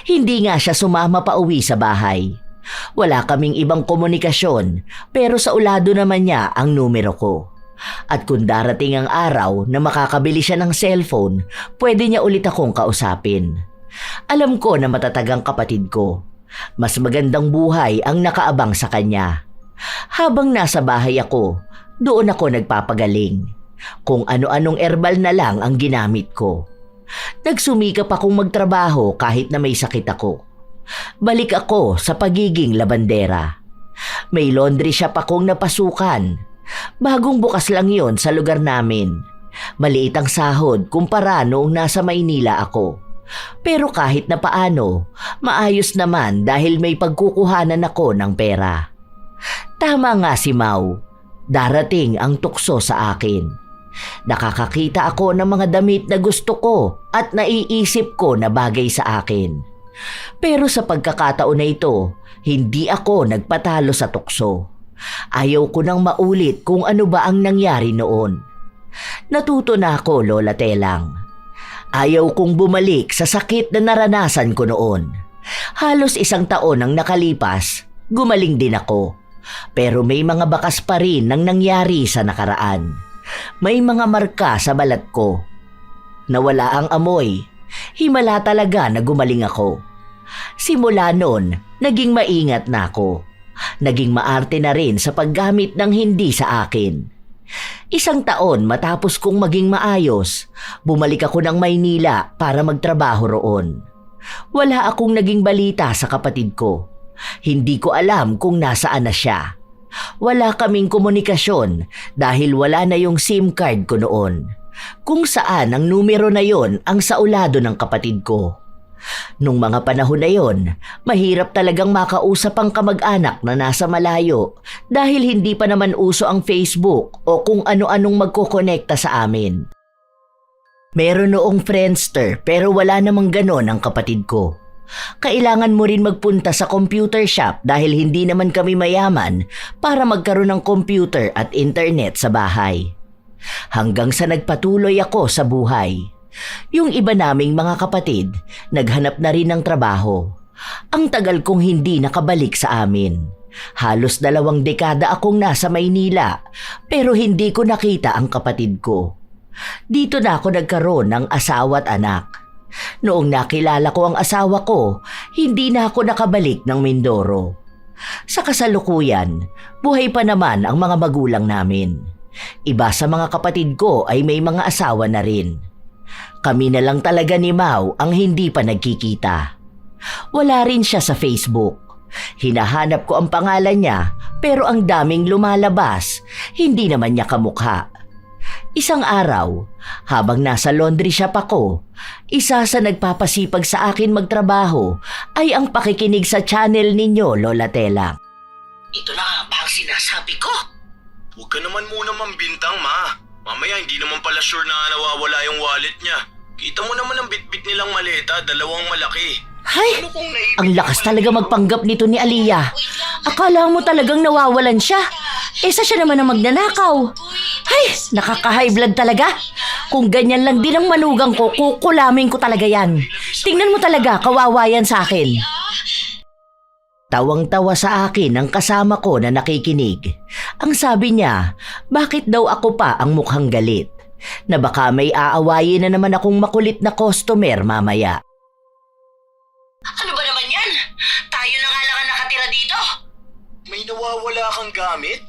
Hindi nga siya sumama pa uwi sa bahay. Wala kaming ibang komunikasyon, pero sa ulado naman niya ang numero ko. At kung darating ang araw na makakabili siya ng cellphone, pwede niya ulit akong kausapin. Alam ko na matatag ang kapatid ko. Mas magandang buhay ang nakaabang sa kanya. Habang nasa bahay ako, doon ako nagpapagaling. Kung ano-anong herbal na lang ang ginamit ko. Nagsumikap akong magtrabaho kahit na may sakit ako. Balik ako sa pagiging labandera. May laundry shop akong napasukan. Bagong bukas lang yon sa lugar namin. Maliit ang sahod kumpara noong nasa Maynila ako. Pero kahit na paano, maayos naman dahil may pagkukuhanan ako ng pera. Tama nga si Mau. Darating ang tukso sa akin. Nakakakita ako ng mga damit na gusto ko at naiisip ko na bagay sa akin. Pero sa pagkakataon na ito, hindi ako nagpatalo sa tukso. Ayaw ko nang maulit kung ano ba ang nangyari noon. Natuto na ako, Lola Telang. Ayaw kong bumalik sa sakit na naranasan ko noon. Halos 1 taon ang nakalipas, gumaling din ako. Pero may mga bakas pa rin ng nangyari sa nakaraan. May mga marka sa balat ko. Nawala ang amoy. Himala talaga na gumaling ako. Simula noon, naging maingat na ako. Naging maarte na rin sa paggamit ng hindi sa akin. 1 taon matapos kong maging maayos, bumalik ako ng Maynila para magtrabaho roon. Wala akong naging balita sa kapatid ko. Hindi ko alam kung nasaan na siya. Wala kaming komunikasyon dahil wala na yung SIM card ko noon. Kung saan ang numero na yon ang saulado ng kapatid ko. Nung mga panahon na yon, mahirap talagang makausap ang kamag-anak na nasa malayo dahil hindi pa naman uso ang Facebook o kung ano-anong magkokonekta sa amin. Meron noong Friendster pero wala namang ganon ang kapatid ko. Kailangan mo rin magpunta sa computer shop dahil hindi naman kami mayaman para magkaroon ng computer at internet sa bahay. Hanggang sa nagpatuloy ako sa buhay. Yung iba naming mga kapatid, naghanap na rin ng trabaho. Ang tagal kong hindi nakabalik sa amin. Halos 2 dekada akong nasa Maynila, pero hindi ko nakita ang kapatid ko. Dito na ako nagkaroon ng asawa at anak. Noong nakilala ko ang asawa ko, hindi na ako nakabalik ng Mindoro. Sa kasalukuyan, buhay pa naman ang mga magulang namin. Iba sa mga kapatid ko ay may mga asawa na rin. Kami na lang talaga ni Mau ang hindi pa nagkikita. Wala rin siya sa Facebook. Hinahanap ko ang pangalan niya pero ang daming lumalabas, hindi naman niya kamukha. Isang araw, habang nasa laundry shop ako, isa sa nagpapasipag sa akin magtrabaho ay ang pakikinig sa channel ninyo, Lola Telang. Ito na nga ba ang sinasabi ko? Huwag ka naman muna mambintang, ma. Mamaya hindi naman pala sure na nawawala yung wallet niya. Kita mo naman ang bitbit nilang maleta, 2 malaki. Hay! Ang lakas talaga magpanggap nito ni Aliyah. Akala mo talagang nawawalan siya. Isa siya naman ang magnanakaw. Hay! Nakaka-high blood talaga. Kung ganyan lang din ang manugang ko, kukulamin ko talaga yan. Tingnan mo talaga, kawawa yan sa akin. Tawang-tawa sa akin ang kasama ko na nakikinig. Ang sabi niya, bakit daw ako pa ang mukhang galit? Na baka may aawayin na naman akong makulit na customer mamaya. Ano ba naman yan? Tayo na nga lang ang nakatira dito. May nawawala kang gamit?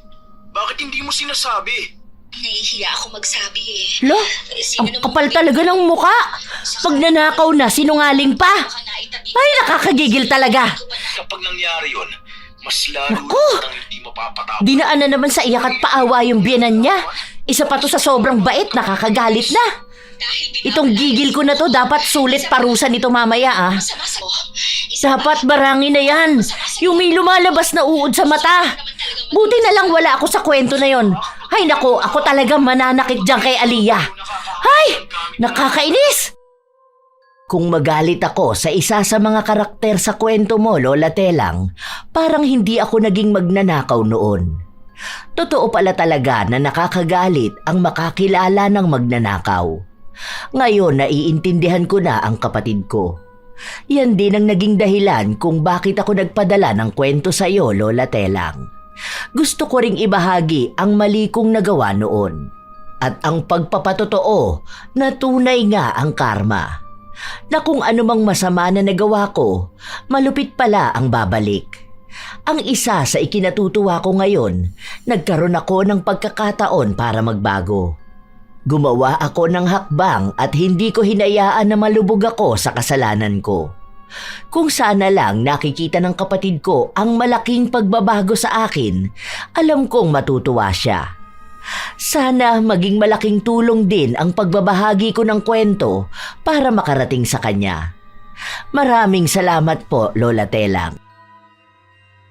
Bakit hindi mo sinasabi? Nahihiya ako magsabi eh. Lo, Sino ang namang kapal talaga ng muka. Pag nanakaw na, sinungaling pa. baka naitabi Ay, nakakagigil talaga. Kapag nangyari yun, mas lalo Naku! parang hindi mapapatawad. Dinaan na naman sa iyak at paawa yung biyanan niya. Isa pa to sa sobrang bait, nakakagalit na. Itong gigil ko na to, dapat sulit parusa nito mamaya ah. Masama sa Dapat barangin na yan. Yung may lumalabas na uod sa mata. Buti na lang wala ako sa kwento na yon. Ay nako, ako talaga mananakit dyan kay Aliyah. Ay, nakakainis! Kung magalit ako sa isa sa mga karakter sa kwento mo, Lola Telang, parang hindi ako naging magnanakaw noon. Totoo pala talaga na nakakagalit ang makakilala ng magnanakaw. Ngayon naiintindihan ko na ang kapatid ko. Yan din ang naging dahilan kung bakit ako nagpadala ng kwento sa iyo, Lola Telang. Gusto ko ring ibahagi ang mali kong nagawa noon. At ang pagpapatotoo na tunay nga ang karma. Na kung anumang masama na nagawa ko, malupit pala ang babalik. Ang isa sa ikinatutuwa ko ngayon, nagkaroon ako ng pagkakataon para magbago. Gumawa ako ng hakbang at hindi ko hinayaan na malubog ako sa kasalanan ko. Kung sana lang nakikita ng kapatid ko ang malaking pagbabago sa akin, alam kong matutuwa siya. Sana maging malaking tulong din ang pagbabahagi ko ng kwento para makarating sa kanya. Maraming salamat po, Lola Telang.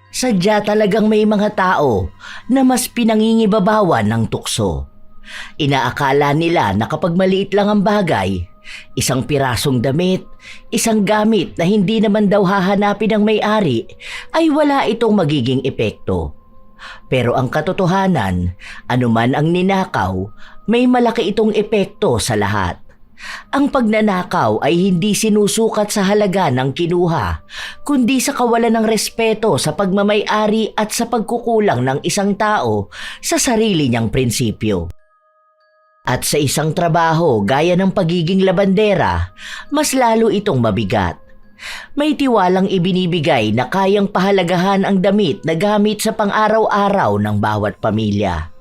Sadya talagang may mga tao na mas pinangingibabawan ng tukso. Inaakala nila na kapag maliit lang ang bagay, isang pirasong damit, isang gamit na hindi naman daw hahanapin ng may-ari, ay wala itong magiging epekto. Pero ang katotohanan, anuman ang ninakaw, may malaki itong epekto sa lahat. Ang pagnanakaw ay hindi sinusukat sa halaga ng kinuha, kundi sa kawalan ng respeto sa pagmamay-ari at sa pagkukulang ng isang tao sa sarili niyang prinsipyo. At sa isang trabaho gaya ng pagiging labandera, mas lalo itong mabigat. May tiwalang ibinibigay na kayang pahalagahan ang damit na gamit sa pang-araw-araw ng bawat pamilya.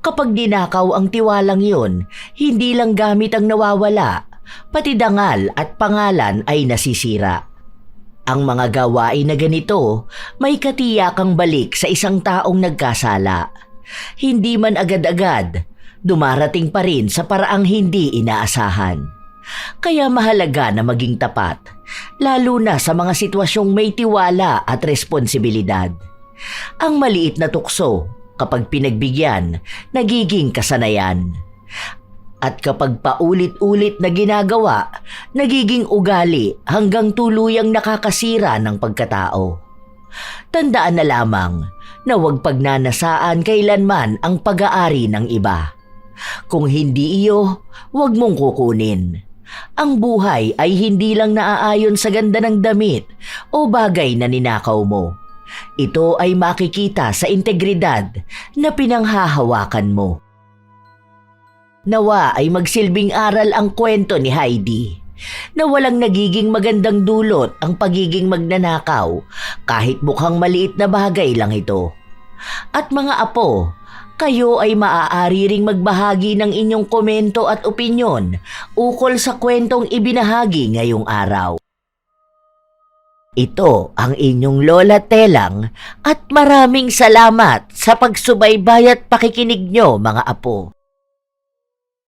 Kapag dinakaw ang tiwalang yun, hindi lang gamit ang nawawala, pati dangal at pangalan ay nasisira. Ang mga gawain na ganito, may katiyakang balik sa isang taong nagkasala. Hindi man agad-agad, dumarating pa rin sa paraang hindi inaasahan. Kaya mahalaga na maging tapat, lalo na sa mga sitwasyong may tiwala at responsibilidad. Ang maliit na tukso, kapag pinagbigyan, nagiging kasanayan. At kapag paulit-ulit na ginagawa, nagiging ugali hanggang tuluyang nakakasira ng pagkatao. Tandaan na lamang na huwag pagnanasaan kailanman ang pag-aari ng iba. Kung hindi iyo, huwag mong kukunin. Ang buhay ay hindi lang naaayon sa ganda ng damit o bagay na ninakaw mo. Ito ay makikita sa integridad na pinanghahawakan mo. Nawa ay magsilbing aral ang kwento ni Heidi na walang nagiging magandang dulot ang pagiging magnanakaw kahit mukhang maliit na bagay lang ito. At mga apo, kayo ay maaari ring magbahagi ng inyong komento at opinyon ukol sa kwentong ibinahagi ngayong araw. Ito ang inyong Lola Telang at maraming salamat sa pagsubaybay at pakikinig nyo mga apo.